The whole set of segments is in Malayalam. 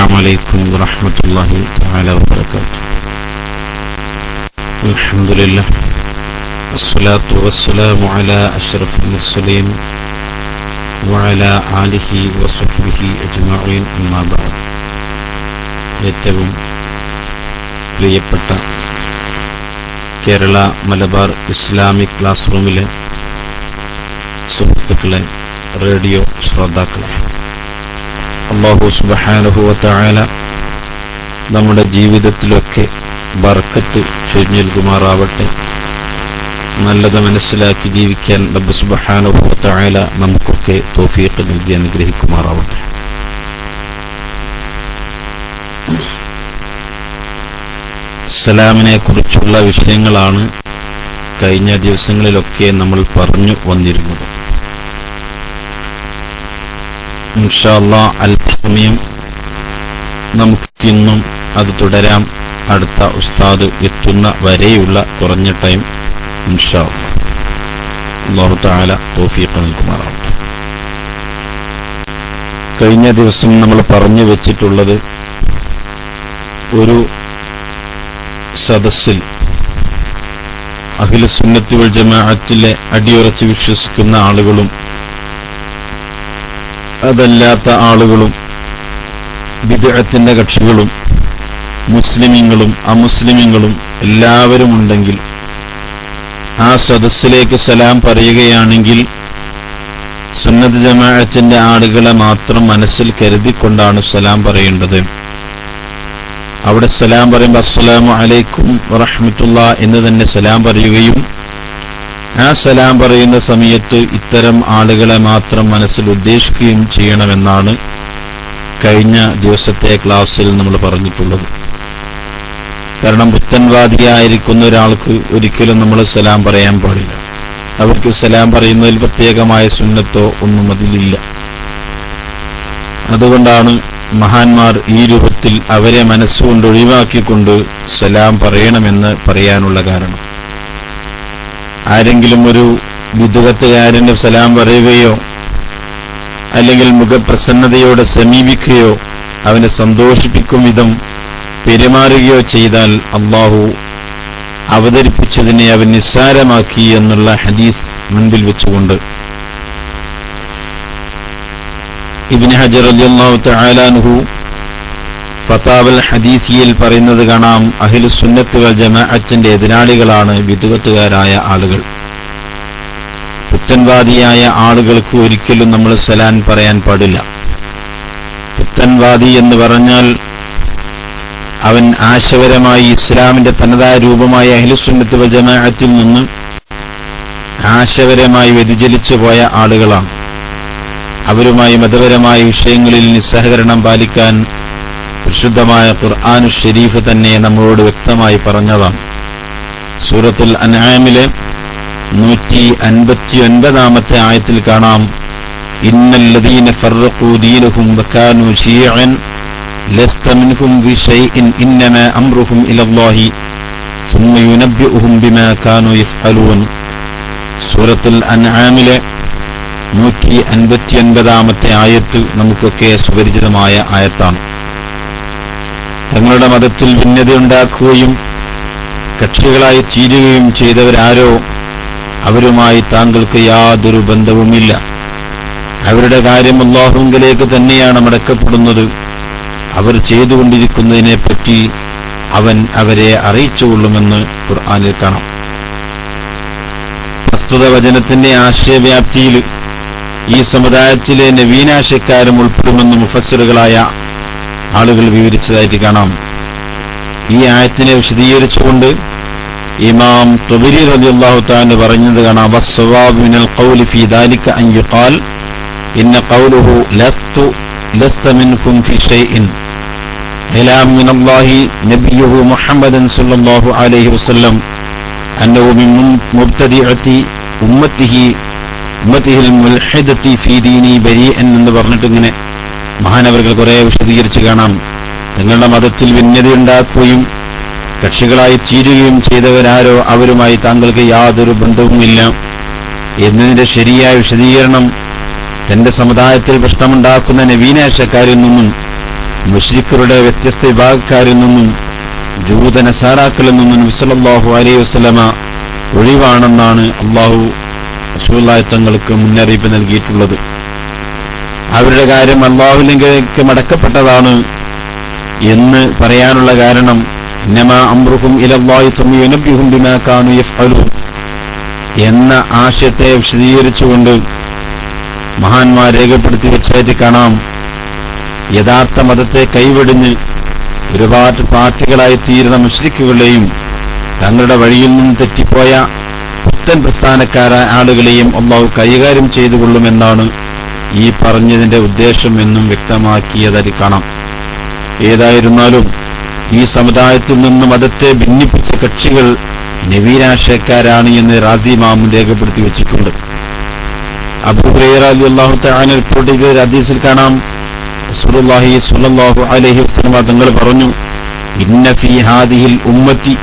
السلام عليكم ورحمة الله تعالى وبركاته. الحمد لله والصلاة والسلام على أشرف المرسلين وعلى آله وصحبه أجمعين أما بعد. ഏറ്റവും പ്രിയപ്പെട്ട കേരള മലബാർ ഇസ്ലാമിക് ക്ലാസ് റൂമിലെ സുഹൃത്തുക്കളെ, റേഡിയോ ശ്രോതാക്കളെ, അല്ലാഹു സുബ്ഹാനഹു വ തആല നമ്മുടെ ജീവിതത്തിലൊക്കെ ബർക്കത്ത് ചൊരിഞ്ഞു നൽകുമാറാവട്ടെ. നല്ലത് മനസ്സിലാക്കി ജീവിക്കാൻ റബ്ബ് സുബ്ഹാനഹു വ തആല നമുക്കൊക്കെ തൗഫീഖ് നൽകി അനുഗ്രഹിക്കുമാറാവട്ടെ. സലാമിനെ കുറിച്ചുള്ള വിഷയങ്ങളാണ് കഴിഞ്ഞ ദിവസങ്ങളിലൊക്കെ നമ്മൾ പറഞ്ഞു വന്നിരുന്നത്. ഇൻഷാ അല്ലാഹ് അല്പസമയം നമുക്കിന്നും അത് തുടരാം. അടുത്ത ഉസ്താദ് എത്തുന്ന വരെയുള്ള കുറഞ്ഞ ടൈം ഇൻഷാ അല്ലാഹ്. അല്ലാഹു തആല തൗഫീഖ് നൽകുമാറാവട്ടെ. കഴിഞ്ഞ ദിവസം നമ്മൾ പറഞ്ഞു വെച്ചിട്ടുള്ളത്, ഒരു സദസ്സിൽ അഹ്ലു സുന്നത്തി വൽ ജമാഅത്തിലെ അടിയുറച്ച് വിശ്വസിക്കുന്ന ആളുകളും അതല്ലാത്ത ആളുകളും ബിദ്അത്തിന്റെ കക്ഷികളും മുസ്ലിമീങ്ങളും അമുസ്ലിമീങ്ങളും എല്ലാവരും ഉണ്ടെങ്കിൽ ആ സദസ്സിലേക്ക് സലാം പറയുകയാണെങ്കിൽ സുന്നത്ത് ജമാഅത്തിന്റെ ആളുകളെ മാത്രം മനസ്സിൽ കരുതിക്കൊണ്ടാണ് സലാം പറയേണ്ടത്. അവിടെ സലാം പറയുമ്പോൾ അസ്സലാമു അലൈക്കും വറഹ്മത്തുള്ളാഹി എന്ന് തന്നെ സലാം പറയുകയും ആ സലാം പറയുന്ന സമയത്ത് ഇത്തരം ആളുകളെ മാത്രം മനസ്സിൽ ഉദ്ദേശിക്കുകയും ചെയ്യണമെന്നാണ് കഴിഞ്ഞ ദിവസത്തെ ക്ലാസ്സിൽ നമ്മൾ പറഞ്ഞിട്ടുള്ളത്. കാരണം പുത്തൻവാദിയായിരിക്കുന്ന ഒരാൾക്ക് ഒരിക്കലും നമ്മൾ സലാം പറയാൻ പാടില്ല. അവർക്ക് സലാം പറയുന്നതിൽ പ്രത്യേകമായ സുന്നത്തോ ഒന്നും അതിലില്ല. അതുകൊണ്ടാണ് മഹാന്മാർ ഈ രൂപത്തിൽ അവരെ മനസ്സുകൊണ്ട് ഒഴിവാക്കിക്കൊണ്ട് സലാം പറയണമെന്ന് പറയാനുള്ള കാരണം. ആരെങ്കിലും ഒരു വിദഗ്ധകാരന് സലാം പറയുകയോ അല്ലെങ്കിൽ മുഖപ്രസന്നതയോടെ സമീപിക്കുകയോ അവനെ സന്തോഷിപ്പിക്കും വിധം പെരുമാറുകയോ ചെയ്താൽ അല്ലാഹു അവതരിപ്പിച്ചതിനെ അവൻ നിസ്സാരമാക്കി എന്നുള്ള ഹദീസ് മുൻപിൽ വെച്ചുകൊണ്ട് ഇബ്നു ഹജർ റളിയല്ലാഹു തആല അൻഹു ഫതാവൽ ഹദീസിയിൽ പറയുന്നത് കാണാം, അഹ്ലു സുന്നത്ത് വൽ ജമാഅത്തിന്റെ എതിരാളികളാണ് ബിദ്അത്തുകാരായ ആളുകൾ. പുത്തൻവാദിയായ ആളുകൾക്ക് ഒരിക്കലും നമ്മൾ സലാം പറയാൻ പാടില്ല. പുത്തൻവാദി എന്ന് പറഞ്ഞാൽ അവൻ ആശയപരമായി ഇസ്ലാമിന്റെ തനതായ രൂപമായ അഹ്ലു സുന്നത്ത് വൽ ജമാഅത്തിൽ നിന്ന് ആശയപരമായി വ്യതിചലിച്ചു പോയ ആളുകളാണ്. അവരുമായി മതപരമായ വിഷയങ്ങളിൽ നിസ്സഹകരണം പാലിക്കാൻ പരിശുദ്ധമായ ഖുർആൻ ഷരീഫ് തന്നെ നമ്മളോട് വ്യക്തമായി പറഞ്ഞതാണ്. സൂറത്തുൽ അൻആമിലെ 159 ആയത്തിൽ കാണാം, ഇന്നല്ലദീന ഫർറഖൂ ദീനഹും വകാനൂ ശീഅൻ ലസ്ത മിൻഹും ബിശൈഇൻ ഇന്നമാ അംറുഹും ഇലല്ലാഹി സുമ്മ യുനബ്ബിഉഹും ബിമാ കാനൂ യഫ്അലൂൻ. സൂറത്തുൽ അൻആമിലെ 159 ആയത്ത് നമുക്കൊക്കെ സുപരിചിതമായ ആയത്താണ്. തങ്ങളുടെ മതത്തിൽ ഭിന്നതയുണ്ടാക്കുകയും കക്ഷികളായി തീരുകയും ചെയ്തവരാരോ അവരുമായി താങ്കൾക്ക് യാതൊരു ബന്ധവുമില്ല. അവരുടെ കാര്യം അല്ലാഹുവിലേക്ക് തന്നെയാണ് മടക്കപ്പെടുന്നത്. അവർ ചെയ്തുകൊണ്ടിരിക്കുന്നതിനെപ്പറ്റി അവൻ അവരെ അറിയിച്ചുകൊള്ളുമെന്ന് ഖുർആനിൽ കാണാം. പ്രസ്തുത വചനത്തിന്റെ ആശയവ്യാപ്തിയിൽ ഈ സമുദായത്തിലെ നവീനാശയക്കാരും ഉൾപ്പെടുമെന്ന് മുഫസ്സിറുകളായ ആളുകൾ വിവരിച്ചതായിട്ട് കാണാം. ഈ ആയത്തിനെ വിശദീകരിച്ചുകൊണ്ട് ഇമാം തുബരി റളിയല്ലാഹു തആല പറഞ്ഞത് കാണാം, വസ്സവാബു മിനൽ ഖൗലി ഫീ ദാലിക അൻ യുഖാൽ ഇന്ന ഖൗലുഹു ലസ്ത മിൻകും ഫീ ഷൈഇൻ ഇലാ മിനല്ലാഹി നബിയുഹു മുഹമ്മദൻ സ്വല്ലല്ലാഹു അലൈഹി വസല്ലം അന്നഹു മിൻ മുബ്തദിഅത്തി ഉമ്മത്തിഹിൽ മുൽഹിദത്തി ഫീ ദീനി ബരീഅൻ എന്ന് പറഞ്ഞിട്ട് ഇങ്ങനെ മഹാനവറുകൾ കുറെ വിശദീകരിച്ച് കാണാം. നിങ്ങളുടെ മതത്തിൽ ഭിന്നതയുണ്ടാക്കുകയും കക്ഷികളായി തീരുകയും ചെയ്തവരാരോ അവരുമായി താങ്കൾക്ക് യാതൊരു ബന്ധവുമില്ല എന്നതിന്റെ ശരിയായ വിശദീകരണം തന്റെ സമുദായത്തിൽ പ്രശ്നമുണ്ടാക്കുന്ന നവീനാശക്കാരിൽ നിന്നും മുശ്രിക്കരുടെ വ്യത്യസ്ത വിഭാഗക്കാരിൽ നിന്നും ജൂത നസാറാക്കളിൽ നിന്നും നബി സല്ലല്ലാഹു അലൈഹി വസല്ലമ ഒഴിവാണെന്നാണ് അല്ലാഹു റസൂലുള്ളാഹി തങ്ങൾക്ക് മുന്നറിയിപ്പ് നൽകിയിട്ടുള്ളത്. അവരുടെ കാര്യം അല്ലാഹുവിലേക്ക് മടക്കപ്പെട്ടതാണ് എന്ന് പറയാനുള്ള കാരണം ഇന്നമാ അംറുഹും ഇലല്ലാഹി തുമ്മ യുനബ്ബിഹും ബിമാ കാനൂ യഫ്അലൂൻ എന്ന ആശയത്തെ വിശദീകരിച്ചുകൊണ്ട് മഹാന്മാർ രേഖപ്പെടുത്തി വെച്ചായിട്ട് കാണാം. യഥാർത്ഥ മതത്തെ കൈവെടിഞ്ഞ് ഒരുപാട് പാർട്ടികളായി തീരുന്ന മുശ്രിക്കുകളെയും തങ്ങളുടെ വഴിയിൽ നിന്ന് തെറ്റിപ്പോയ പുത്തൻ പ്രസ്ഥാനക്കാരായ ആളുകളെയും അല്ലാഹു കൈകാര്യം ചെയ്തുകൊള്ളുമെന്നാണ് ഈ പറഞ്ഞതിന്റെ ഉദ്ദേശം എന്നും വ്യക്തമാക്കിയതായി കാണാം. ഏതായിരുന്നാലും ഈ സമുദായത്തിൽ നിന്ന് മതത്തെ ഭിന്നിപ്പിച്ച കക്ഷികൾ നവീനാശയക്കാരാണ് എന്ന് റാസി ഇമാം രേഖപ്പെടുത്തി വെച്ചിട്ടുണ്ട്. അബൂ ഹുറൈറ റളിയല്ലാഹു തആല റിപ്പോർട്ട് ചെയ്ത ഹദീസിൽ കാണാം, റസൂലുള്ളാഹി സ്വല്ലല്ലാഹു അലൈഹി വസല്ലം തങ്ങൾ പറഞ്ഞു, ഇന്ന ഫീ ഹാദിഹിൽ ഉമ്മത്തി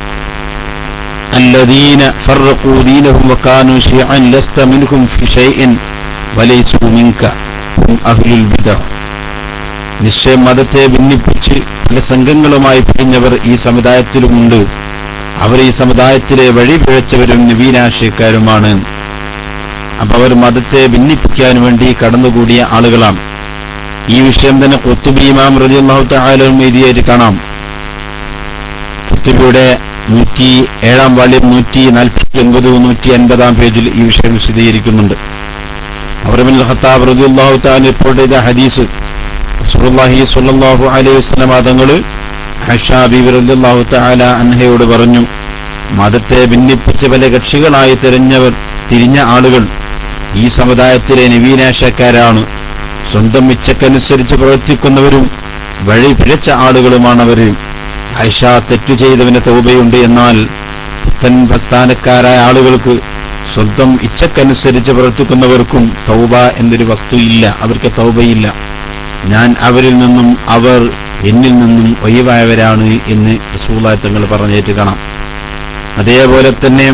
അല്ലദീന ഫറഖൂ ദീനഹും വകാനൂ ശിഅൻ ലസ്ത മിൻഹും ഫീ ഷൈഇൻ വലൈസൂ മിൻക ഹും അഹ്ലുൽ ബിദ്അ. നിശ്ചയം മതത്തെ ഭിന്നിപ്പിച്ച് പല സംഘങ്ങളുമായി പിരിഞ്ഞവർ ഈ സമുദായത്തിലുമുണ്ട്. അവർ ഈ സമുദായത്തിലെ വഴി പിഴച്ചവരും നവീനാശയക്കാരുമാണ്. അപ്പൊ അവർ മതത്തെ ഭിന്നിപ്പിക്കാൻ വേണ്ടി കടന്നുകൂടിയ ആളുകളാണ്. ഈ വിഷയം തന്നെ ഖുത്ബി ഇമാം റളിയല്ലാഹു തആല എഴുതിയായിട്ട് കാണാം. ഖുത്ബിയുടെ 107 വാള്യം 149 150 പേജിൽ ഈ വിഷയം വിശദീകരിക്കുന്നുണ്ട്. ഉമർ ഇബ്നുൽ ഖത്താബ് റളിയല്ലാഹു തആല റിപ്പോർട്ട് ചെയ്ത ഹദീസ്, റസൂലുള്ളാഹി സ്വല്ലല്ലാഹു അലൈഹി വസല്ലം തങ്ങൾ ആയിഷ ബീവി റളിയല്ലാഹു തആല അൻഹയോട് പറഞ്ഞു, മതത്തെ ഭിന്നിപ്പിച്ച് പല കക്ഷികളായി തിരിഞ്ഞ ആളുകൾ ഈ സമുദായത്തിലെ നവീനാശക്കാരാണ്. സ്വന്തം ഇച്ഛക്കനുസരിച്ച് പ്രവർത്തിക്കുന്നവരും വഴി പിഴച്ച ആളുകളുമാണവർ. ആയിഷ തെറ്റു ചെയ്തവന് തൗബയുണ്ട്, എന്നാൽ പുത്തൻ പ്രസ്ഥാനക്കാരായ ആളുകൾക്ക് സ്വന്തം ഇച്ഛക്കനുസരിച്ച് പ്രവർത്തിക്കുന്നവർക്കും തൗബ എന്നൊരു വസ്തു ഇല്ല, അവർക്ക് തൗബയില്ല. ഞാൻ അവരിൽ നിന്നും അവർ എന്നിൽ നിന്നും ഒഴിവായവരാണ് എന്ന് റസൂലുള്ളാഹി തങ്ങൾ പറഞ്ഞേറ്റ് കാണാം. അതേപോലെ തന്നെ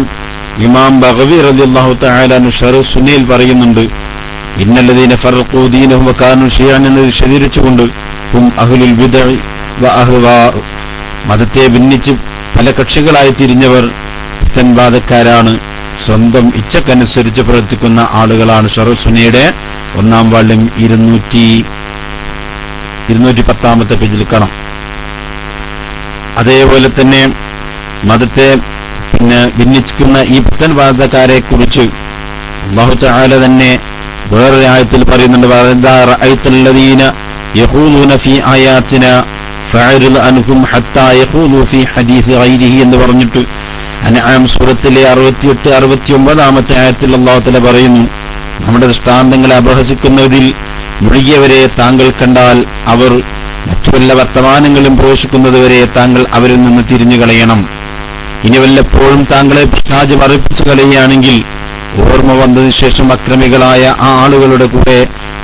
ഇമാം ബഗവി റളിയല്ലാഹു തആല ശറഹ് സുന്നയിൽ പറയുന്നുണ്ട്, ഇന്നല്ലദീന ഫറഖൂ ദീനഹും വകാനൂ ശിഅൻ എന്ന് വിശദീകരിച്ചുകൊണ്ട് ഹും അഹ്ലുൽ ബിദ്അ വ അഹ്വാ, മതത്തെ ഭിന്നിച്ച് പല കക്ഷികളായി തിരിഞ്ഞവർ പുത്തൻവാദക്കാരാണ്, സ്വന്തം ഇച്ഛക്കനുസരിച്ച് പ്രവർത്തിക്കുന്ന ആളുകളാണ്. ശറഹ് സുന്നയുടെ 1 വാള്യം 210 പേജിൽ കാണാം. അതേപോലെ തന്നെ മതത്തെ ഭിന്നിക്കുന്ന ഈ പുത്തൻവാദക്കാരെ കുറിച്ച് അല്ലാഹു തആല തന്നെ വേറൊരു ആയത്തിൽ പറയുന്നുണ്ട്, വഇദാ റഅയ്തല്ലദീന യഖൂലൂന ഫീ ആയാതിനാ ഫഅരിദ് അൻഹും ഹത്താ യഖൂലൂ ഫീ ഹദീസ് ഗൈരിഹി എന്ന് പറഞ്ഞിട്ട് അൻആം സൂറത്തിലെ 68-69 ആയത്തിൽ അല്ലാഹു തആല പറയുന്നു, നമ്മുടെ ദൃഷ്ടാന്തങ്ങളെ അപഹസിക്കുന്നതിൽ മുഴുകിയവരെ താങ്കൾ കണ്ടാൽ അവർ മറ്റു വല്ല വർത്തമാനങ്ങളും പ്രവേശിക്കുന്നതുവരെ താങ്കൾ അവരിൽ നിന്ന് തിരിഞ്ഞു കളയണം. ഇനി വല്ലപ്പോഴും താങ്കളെ പിശാച് മറിപ്പിച്ചു കളയുകയാണെങ്കിൽ ഓർമ്മ വന്നതിന് ശേഷം അക്രമികളായ ആ ആളുകളുടെ കൂടെ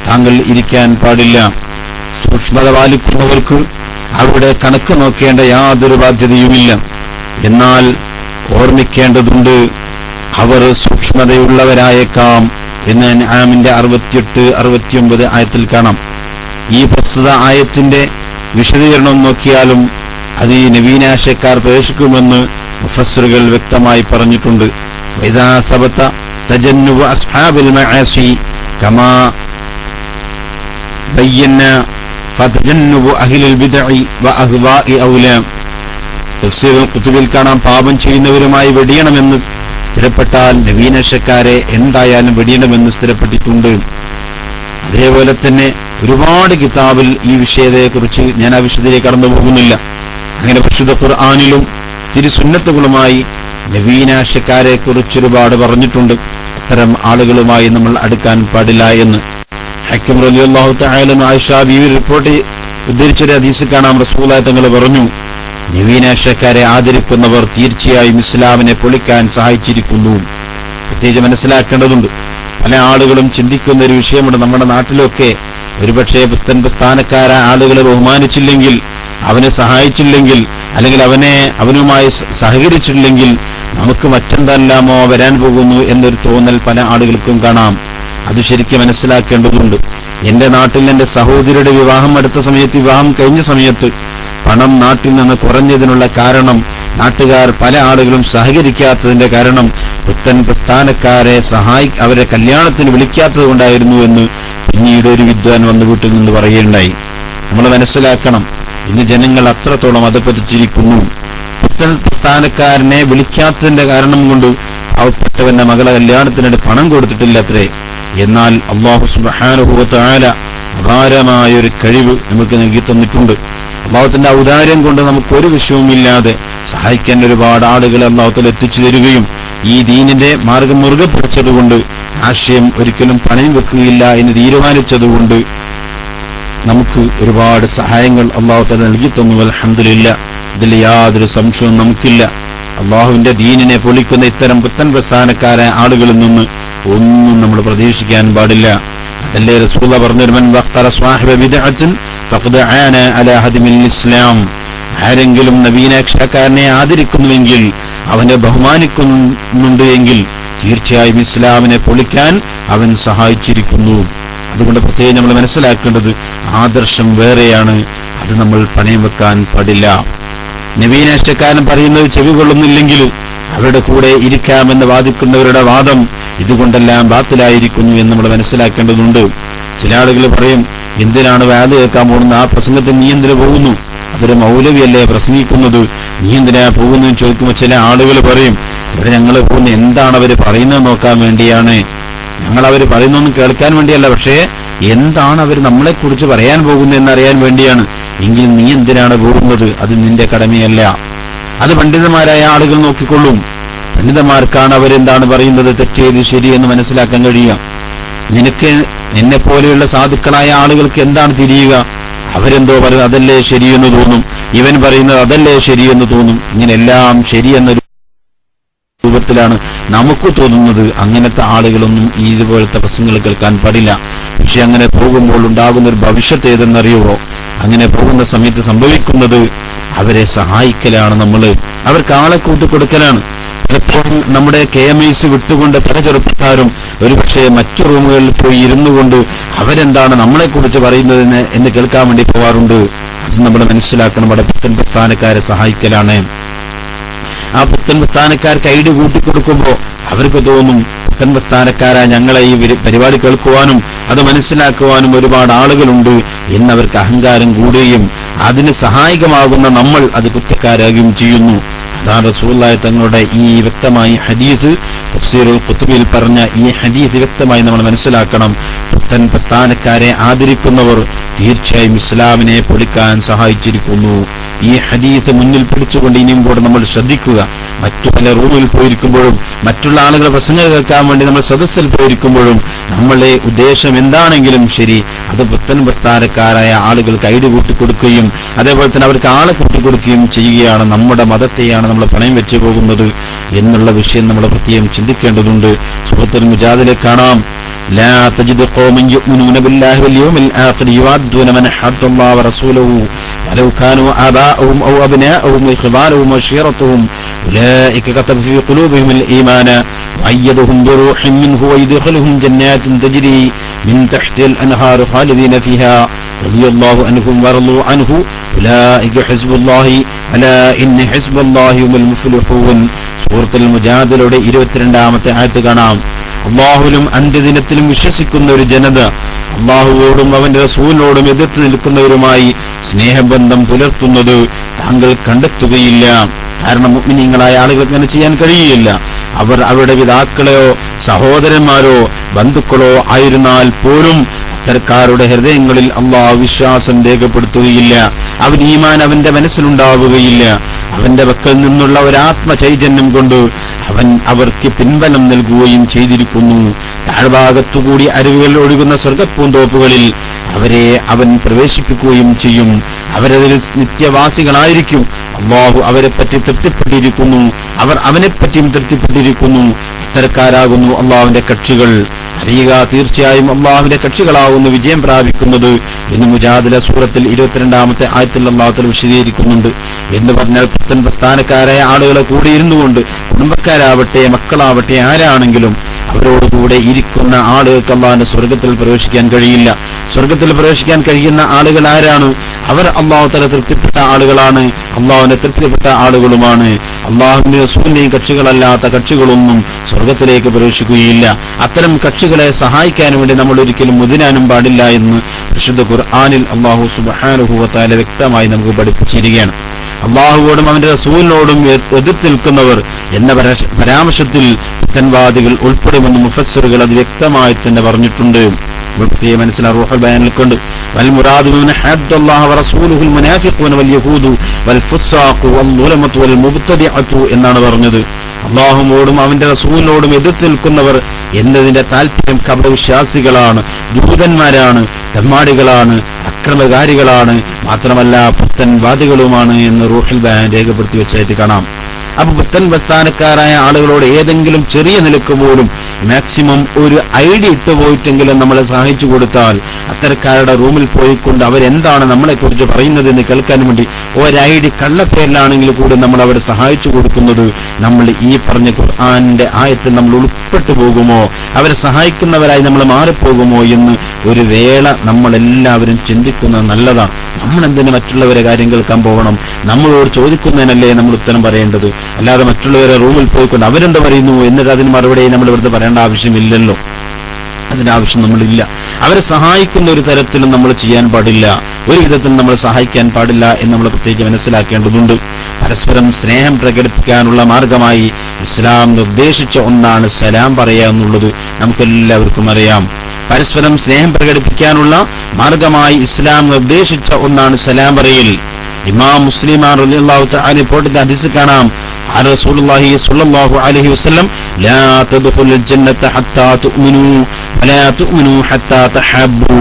താങ്കൾ ഇരിക്കാൻ പാടില്ല. സൂക്ഷ്മത പാലിക്കുന്നവർക്ക് അവരുടെ കണക്ക് നോക്കേണ്ട യാതൊരു ബാധ്യതയുമില്ല. എന്നാൽ ഓർമ്മിക്കേണ്ടതുണ്ട്, അവർ സൂക്ഷ്മതയുള്ളവരായേക്കാം എന്ന് അൻആമിന്റെ 68-69 ആയത്തിൽ കാണാം. ഈ പ്രസ്തുത ആയത്തിന്റെ വിശദീകരണം നോക്കിയാലും അത് ഈ നവീനാശയക്കാർ പ്രവേശിക്കുമെന്ന് മുഫസ്സിറുകൾ വ്യക്തമായി പറഞ്ഞിട്ടുണ്ട്. ഇദാ സബത തജന്നുബു അസ്ഹാബിൽ മആസി കമാ ബയ്യന ഫതജന്നുബു അഹ്ലുൽ ബിദ്അി വ അഹ്വാഇ ഔലാ. തഫ്സീറുൽ ഖുതുബിൽ കാണാം, പാപം ചെയ്യുന്നവരുമായി വെടിയണമെന്ന് സ്ഥിരപ്പെട്ടാൽ നവീനാശയക്കാരെ എന്തായാലും വെടിയണമെന്ന് സ്ഥിരപ്പെട്ടിട്ടുണ്ട്. അതേപോലെ തന്നെ ഒരുപാട് കിതാബിൽ ഈ വിഷയത്തെക്കുറിച്ച് ഞാൻ ആ വിഷയത്തിലേക്ക് കടന്നു പോകുന്നില്ല. അങ്ങനെ പരിശുദ്ധ ഖുർആനിലും തിരുസുന്നത്തുകളുമായി നവീനാശയക്കാരെ കുറിച്ച് ഒരുപാട് പറഞ്ഞിട്ടുണ്ട്. അത്തരം ആളുകളുമായി നമ്മൾ അടുക്കാൻ പാടില്ല എന്ന് ഹക്കീം റളിയല്ലാഹു തആല ആയിഷ ബീവി റിപ്പോർട്ട് ഉദ്ധരിച്ചൊരു ഹദീസിൽ കാണാം, റസൂലുള്ളാഹി തങ്ങൾ പറഞ്ഞു, നവീനാശയക്കാരെ ആദരിക്കുന്നവർ തീർച്ചയായും ഇസ്ലാമിനെ പൊളിക്കാൻ സഹായിച്ചിരിക്കുന്നു. പ്രത്യേകിച്ച് മനസ്സിലാക്കേണ്ടതുണ്ട്, പല ആളുകളും ചിന്തിക്കുന്ന ഒരു വിഷയമുണ്ട്. നമ്മുടെ നാട്ടിലൊക്കെ ഒരുപക്ഷെ പുത്തൻ പ്രസ്ഥാനക്കാരായ ആളുകളെ ബഹുമാനിച്ചില്ലെങ്കിൽ, അവനെ സഹായിച്ചില്ലെങ്കിൽ, അല്ലെങ്കിൽ അവനുമായി സഹകരിച്ചില്ലെങ്കിൽ നമുക്ക് മറ്റെന്തെല്ലാമോ വരാൻ പോകുന്നു എന്നൊരു തോന്നൽ പല ആളുകൾക്കും കാണാം. അത് ശരിക്കും മനസ്സിലാക്കേണ്ടതുണ്ട്. എന്റെ നാട്ടിൽ എന്റെ സഹോദരിയുടെ വിവാഹം അടുത്ത സമയത്ത്, വിവാഹം കഴിഞ്ഞ സമയത്ത് പണം നാട്ടിൽ നിന്ന് കുറഞ്ഞതിനുള്ള കാരണം, നാട്ടുകാർ പല ആളുകളും സഹകരിക്കാത്തതിന്റെ കാരണം പുത്തൻ പ്രസ്ഥാനക്കാരെ അവരെ കല്യാണത്തിന് വിളിക്കാത്തത് കൊണ്ടായിരുന്നു എന്ന് പിന്നീട് ഒരു വിദ്വാൻ വന്ന് വീട്ടിൽ നിന്ന് പറയുകയുണ്ടായി. നമ്മൾ മനസ്സിലാക്കണം, ഇന്ന് ജനങ്ങൾ അത്രത്തോളം അധപ്പതിച്ചിരിക്കുന്നു. പുത്തൻ പ്രസ്ഥാനക്കാരനെ വിളിക്കാത്തതിന്റെ കാരണം കൊണ്ട് പാവപ്പെട്ടവന്റെ മകളെ കല്യാണത്തിനിടെ പണം കൊടുത്തിട്ടില്ലത്രേ. എന്നാൽ അല്ലാഹു സുബ്ഹാനഹു വ തആല അപാരമായൊരു കഴിവ് നമുക്ക് നൽകി തന്നിട്ടുണ്ട്. അല്ലാഹുവിന്റെ ഔദാര്യം കൊണ്ട് നമുക്കൊരു വിഷയവുമില്ലാതെ സഹായിക്കാൻ ഒരുപാട് ആളുകളെ അല്ലാഹു എത്തിച്ചു തരികയും ഈ ദീനിന്റെ മാർഗം മുറുകെ പിടിച്ചതുകൊണ്ട്, ആശയം ഒരിക്കലും പണയം വെക്കുകയില്ല എന്ന് തീരുമാനിച്ചതുകൊണ്ട് നമുക്ക് ഒരുപാട് സഹായങ്ങൾ അല്ലാഹു തആല നൽകി തന്നു. അൽഹംദുലില്ലാ, ഇതിൽ യാതൊരു സംശയവും നമുക്കില്ല. അല്ലാഹുവിന്റെ ദീനിനെ പൊളിക്കുന്ന ഇത്തരം പുത്തൻ പ്രസ്ഥാനക്കാരായ ആളുകളിൽ നിന്ന് ഒന്നും നമ്മൾ പ്രതീക്ഷിക്കാൻ പാടില്ല. അതല്ലേ റസൂൽ പറഞ്ഞൊരു മൻ വഖറ സ്വാഹിബ ബിദ്അത്തിൻ ഫഖദ് ആന അലാ ഹദ്മിൽ ഇസ്ലാം. ആരെങ്കിലും നവീനക്ഷക്കാരനെ ആദരിക്കുന്നുവെങ്കിൽ, അവനെ ബഹുമാനിക്കുന്നുണ്ട് എങ്കിൽ തീർച്ചയായും ഇസ്ലാമിനെ പൊളിക്കാൻ അവൻ സഹായിച്ചിരിക്കുന്നു. അതുകൊണ്ട് പ്രത്യേകം നമ്മൾ മനസ്സിലാക്കേണ്ടത്, ആദർശം വേറെയാണ്, അത് നമ്മൾ പണയം വെക്കാൻ പാടില്ല. നവീനഷ്ടക്കാരൻ പറയുന്നത് ചെവികൊള്ളുന്നില്ലെങ്കിൽ അവരുടെ കൂടെ ഇരിക്കാമെന്ന് വാദിക്കുന്നവരുടെ വാദം ഇതുകൊണ്ടെല്ലാം ബാത്തിലായിരിക്കുന്നു എന്ന് നമ്മൾ മനസ്സിലാക്കേണ്ടതുണ്ട്. ചില ആളുകൾ പറയും, എന്തിനാണ് വാദം കേൾക്കാൻ പോകുന്നത്, ആ പ്രസംഗത്തിൽ നീ എന്തിനു പോകുന്നു, അതൊരു മൗലവിയല്ലേ പ്രസംഗിക്കുന്നത്, നീ എന്തിനാ പോകുന്നതെന്ന് ചോദിക്കുമ്പോൾ ചില ആളുകൾ പറയും, ഇവിടെ ഞങ്ങൾ പോകുന്ന എന്താണ് അവർ പറയുന്നത് നോക്കാൻ വേണ്ടിയാണ്, ഞങ്ങൾ അവർ പറയുന്നൊന്നും കേൾക്കാൻ വേണ്ടിയല്ല, പക്ഷേ എന്താണ് അവർ നമ്മളെക്കുറിച്ച് പറയാൻ പോകുന്നത് എന്നറിയാൻ വേണ്ടിയാണ്. എങ്കിൽ നീ എന്തിനാണ് പോകുന്നത്, അത് നിന്റെ കടമയല്ല. അത് പണ്ഡിതന്മാരായ ആളുകൾ നോക്കിക്കൊള്ളും. പണ്ഡിതന്മാർക്കാണ് അവരെന്താണ് പറയുന്നത്, തെറ്റേത് ശരിയെന്ന് മനസ്സിലാക്കാൻ കഴിയുക. നിനക്ക് എന്നെ പോലെയുള്ള സാധുക്കളായ ആളുകൾക്ക് എന്താണ് തിരിയുക, അവരെന്തോ പറയുന്നത് അതല്ലേ ശരിയെന്ന് തോന്നും, ഇവൻ പറയുന്നത് അതല്ലേ ശരിയെന്ന് തോന്നും. ഇങ്ങനെല്ലാം ശരിയെന്ന രൂപത്തിലാണ് നമുക്ക് തോന്നുന്നത്. അങ്ങനത്തെ ആളുകളൊന്നും ഈ ഇതുപോലത്തെ പ്രസംഗങ്ങൾ കേൾക്കാൻ പാടില്ല. പക്ഷെ അങ്ങനെ പോകുമ്പോൾ ഉണ്ടാകുന്ന ഒരു ഭവിഷ്യത്ത് ഏതെന്നറിയുമോ? അങ്ങനെ പോകുന്ന സമയത്ത് സംഭവിക്കുന്നത് അവരെ സഹായിക്കലാണ്, അവർക്ക് ആളെ കൂട്ടിക്കൊടുക്കലാണ്. പലപ്പോഴും നമ്മുടെ KMIC വിട്ടുകൊണ്ട് പല ചെറുപ്പക്കാരും ഒരുപക്ഷെ മറ്റു റൂമുകളിൽ പോയി ഇരുന്നു കൊണ്ട് അവരെന്താണ് നമ്മളെക്കുറിച്ച് പറയുന്നതെന്ന് എന്ന് കേൾക്കാൻ വേണ്ടി പോവാറുണ്ട്. അത് നമ്മൾ മനസ്സിലാക്കണം. അവിടെ പുത്തൻ പ്രസ്ഥാനക്കാരെ സഹായിക്കലാണ്. ആ പുത്തൻ പ്രസ്ഥാനക്കാർക്ക് ഐഡി കൂട്ടിക്കൊടുക്കുമ്പോൾ അവർക്ക് തോന്നും, പുത്തൻ പ്രസ്ഥാനക്കാരായ ഞങ്ങളെ ഈ പരിപാടി കേൾക്കുവാനും അത് മനസ്സിലാക്കുവാനും ഒരുപാട് ആളുകളുണ്ട് എന്നവർക്ക് അഹങ്കാരം കൂടുകയും അതിന് സഹായകമാകുന്ന നമ്മൾ അത് കുറ്റക്കാരാകുകയും ചെയ്യുന്നു. അതാണ് റസൂലുള്ളാഹി തങ്ങളുടെ ഈ വ്യക്തമായി ഹദീസ്, തഫ്സീറുൽ ഖുതുബിൽ പറഞ്ഞ ഈ ഹദീസ് വ്യക്തമായി നമ്മൾ മനസ്സിലാക്കണം. പുത്തൻ പ്രസ്ഥാനക്കാരെ ആദരിക്കുന്നവർ തീർച്ചയായും ഇസ്ലാമിനെ പൊളിക്കാൻ സഹായിച്ചിരിക്കുന്നു. ഈ ഹദീസ് മുന്നിൽ പിടിച്ചുകൊണ്ട് ഇനിയും കൂടെ നമ്മൾ ശ്രദ്ധിക്കുക. മറ്റു പല റൂമിൽ പോയിരിക്കുമ്പോഴും മറ്റുള്ള ആളുകളെ പ്രസംഗം കേൾക്കാൻ വേണ്ടി നമ്മൾ സദസ്സിൽ പോയിരിക്കുമ്പോഴും നമ്മളെ ഉദ്ദേശം എന്താണെങ്കിലും ശരി, അത് പുത്തൻ പ്രസ്ഥാനക്കാരായ ആളുകൾക്ക് ഐഡി കൂട്ടിക്കൊടുക്കുകയും അതേപോലെ തന്നെ അവർക്ക് ആളെ കൂട്ടിക്കൊടുക്കുകയും ചെയ്യുകയാണ്. നമ്മുടെ മതത്തെയാണ് നമ്മൾ പണയം വെച്ചു പോകുന്നത് എന്നുള്ള വിഷയം നമ്മൾ പ്രത്യേകം ചിന്തിക്കേണ്ടതുണ്ട്. സൂറത്തുൽ മുജാദിലെ കാണാം, لا تجد قوما يؤمنون بالله واليوم الآخر يوادون من حد الله ورسوله ولو كانوا آباءهم أو أبناءهم وإخوانهم وعشيرتهم أولئك كتب في قلوبهم الإيمان وأيدهم بروح منه ويدخلهم جنات تجري من تحت الأنهار خالدين فيها رضي الله عنهم ورضوا عنه أولئك حزب الله ألا إن حزب الله هم المفلحون. സൂറത്തുൽ മുജാദിലയുടെ 22-ാമത്തെ ആയത്ത് കാണാം. അള്ളാഹുവിലും അന്ത്യദിനത്തിലും വിശ്വസിക്കുന്ന ഒരു ജനത അള്ളാഹുവോടും അവന്റെ റസൂലിനോടും എതിർത്ത് നിൽക്കുന്നവരുമായി സ്നേഹബന്ധം പുലർത്തുന്നത് താങ്കൾ കണ്ടെത്തുകയില്ല. കാരണം മുഅ്മിനീങ്ങളായ ആളുകൾക്ക് അങ്ങനെ ചെയ്യാൻ കഴിയുകയില്ല. അവർ അവരുടെ പിതാക്കളെയോ സഹോദരന്മാരോ ബന്ധുക്കളോ ആയിരുന്നാൽ പോലും അത്തരക്കാരുടെ ഹൃദയങ്ങളിൽ അള്ളാഹു വിശ്വാസം രേഖപ്പെടുത്തുകയില്ല. അവൻ ഈമാൻ അവന്റെ മനസ്സിലുണ്ടാവുകയില്ല. അവന്റെ പക്കൽ നിന്നുള്ള ഒരാത്മചൈതന്യം കൊണ്ട് അവൻ അവർക്ക് പിൻബലം നൽകുകയും ചെയ്തിരിക്കുന്നു. താഴ്ഭാഗത്തുകൂടി അരുവികൾ ഒഴുകുന്ന സ്വർഗപ്പൂന്തോപ്പുകളിൽ അവരെ അവൻ പ്രവേശിപ്പിക്കുകയും ചെയ്യും. അവരതിൽ നിത്യവാസികളായിരിക്കും. അല്ലാഹു അവരെപ്പറ്റി തൃപ്തിപ്പെട്ടിരിക്കുന്നു, അവർ അവനെപ്പറ്റിയും തൃപ്തിപ്പെട്ടിരിക്കുന്നു. അത്തരക്കാരാകുന്നു അള്ളാഹുവിന്റെ കക്ഷികൾ. അറിയുക, തീർച്ചയായും അള്ളാഹുവിന്റെ കക്ഷികളാകുന്നു വിജയം പ്രാപിക്കുന്നത് എന്ന് മുജാദില സൂറത്തിൽ 22-ാമത്തെ ആയത്തിൽ അല്ലാഹു തആല വിശദീകരിക്കുന്നുണ്ട്. എന്ന് പറഞ്ഞാൽ പുത്തൻ പ്രസ്ഥാനക്കാരായ ആളുകളെ കൂടെ ഇരുന്നുകൊണ്ട് കുടുംബക്കാരാവട്ടെ മക്കളാവട്ടെ ആരാണെങ്കിലും അവരോടുകൂടെ ഇരിക്കുന്ന ആളുകൾക്ക് അല്ലാഹുവിന്റെ സ്വർഗത്തിൽ പ്രവേശിക്കാൻ കഴിയില്ല. സ്വർഗത്തിൽ പ്രവേശിക്കാൻ കഴിയുന്ന ആളുകൾ ആരാണ്? അവർ അള്ളാഹു തആല തൃപ്തിപ്പെട്ട ആളുകളാണ്, അള്ളാഹുവിനെ തൃപ്തിപ്പെട്ട ആളുകളുമാണ്. അള്ളാഹുവിന്റെ റസൂലിന്റെയും കക്ഷികളല്ലാത്ത കക്ഷികളൊന്നും സ്വർഗത്തിലേക്ക് പ്രവേശിക്കുകയില്ല. അത്തരം കക്ഷികളെ സഹായിക്കാൻ വേണ്ടി നമ്മൾ ഒരിക്കലും മുതിരാനും പാടില്ല എന്ന് പരിശുദ്ധ ഖുർആനിൽ അള്ളാഹു സുബ്ഹാനഹു വ തആല വ്യക്തമായി നമുക്ക് പഠിപ്പിച്ചിരിക്കുകയാണ്. അള്ളാഹുവോടും അവന്റെ റസൂലിനോടും എതിർത്ത് നിൽക്കുന്നവർ എന്ന പരാമർശത്തിൽ പുത്തൻവാദികൾ ഉൾപ്പെടുമെന്ന് മുഫസ്സിറുകൾ അത് വ്യക്തമായി തന്നെ പറഞ്ഞിട്ടുണ്ട്. പ്രത്യേകം മനസ്സിലാ റൂഹുൽ ബയാനിൽ കൊണ്ട് വൽ മുറാദു മിൻ ഹദ്ദല്ലാഹു വ റസൂലുഹുൽ മുനാഫിഖൂന വൽ യഹൂദു വൽ ഫുസ്സാഖു വൽ മുലമതു വൽ മുബ്തദിഅതു എന്നാണ് പറഞ്ഞത്. അള്ളാഹുവോടും അവന്റെ റസൂലിനോടും എതിർത്ത് നിൽക്കുന്നവർ എന്നതിന്റെ താല്പര്യം കപടവിശ്വാസികളാണ്, ജൂതന്മാരാണ്, തെമ്മാടികളാണ്, അക്രമകാരികളാണ്, മാത്രമല്ല പുത്തൻവാദികളുമാണ് എന്ന് റൂഹുൽ ബയാൻ രേഖപ്പെടുത്തി വെച്ചായിട്ട് കാണാം. അപ്പൊ പുത്തൻ പ്രസ്ഥാനക്കാരായ ആളുകളോട് ഏതെങ്കിലും ചെറിയ നിലക്ക് പോലും മാക്സിമം ഒരു ഐഡി ഇട്ടുപോയിട്ടെങ്കിലും നമ്മളെ സഹായിച്ചു കൊടുത്താൽ, അത്തരക്കാരുടെ റൂമിൽ പോയിക്കൊണ്ട് അവരെന്താണ് നമ്മളെക്കുറിച്ച് പറയുന്നതെന്ന് കേൾക്കാൻ വേണ്ടി ഒരൈഡി കള്ളപ്പേരിലാണെങ്കിൽ കൂടി നമ്മൾ അവരെ സഹായിച്ചു കൊടുക്കുന്നത് നമ്മൾ ഈ പറഞ്ഞ ഖുർആന്റെ ആയത്തിൽ നമ്മൾ ഉൾപ്പെട്ടു പോകുമോ, അവരെ സഹായിക്കുന്നവരായി നമ്മൾ മാറിപ്പോകുമോ എന്ന് ഒരു വേള നമ്മളെല്ലാവരും ചിന്തിക്കുന്നത് നല്ലതാണ്. നമ്മളെന്തിന് മറ്റുള്ളവരെ കാര്യം കേൾക്കാൻ പോകണം? നമ്മളോട് ചോദിക്കുന്നതിനല്ലേ നമ്മൾ ഉത്തരം പറയേണ്ടത്, അല്ലാതെ മറ്റുള്ളവരെ റൂമിൽ പോയിക്കൊണ്ട് അവരെന്ത് പറയുന്നു എന്നിട്ട് അതിന് മറുപടി നമ്മൾ ഇവിടുത്തെ പറയേണ്ട ആവശ്യമില്ലല്ലോ. അതിന്റെ ആവശ്യം നമ്മളില്ല. അവരെ സഹായിക്കുന്ന ഒരു തരത്തിലും നമ്മൾ ചെയ്യാൻ പാടില്ല, ഒരു വിധത്തിലും നമ്മൾ സഹായിക്കാൻ പാടില്ല എന്ന് നമ്മൾ പ്രത്യേകിച്ച് മനസ്സിലാക്കേണ്ടതുണ്ട്. പരസ്പരം സ്നേഹം പ്രകടിപ്പിക്കാനുള്ള മാർഗമായി ഇസ്ലാം നിർദ്ദേശിച്ച ഒന്നാണ് സലാം പറയുക എന്നുള്ളത് നമുക്കെല്ലാവർക്കും അറിയാം. പരസ്പരം സ്നേഹം പ്രകടിപ്പിക്കാനുള്ള മാർഗമായി ഇസ്ലാം നിർദ്ദേശിച്ച ഒന്നാണ് സലാം പറയൽ. ഇമാം മുസ്ലിം റളിയല്ലാഹു തആല റിപ്പോർട്ട് ഹദീസ് കാണാം, റസൂലുള്ളാഹി സ്വല്ലല്ലാഹു അലൈഹി വസല്ലം ലാ തദ്ഖുലുൽ ജന്നത ഹത്താ തുഅ്മിനൂ വലാ തുഅ്മിനൂ ഹത്താ തഹബ്ബൂ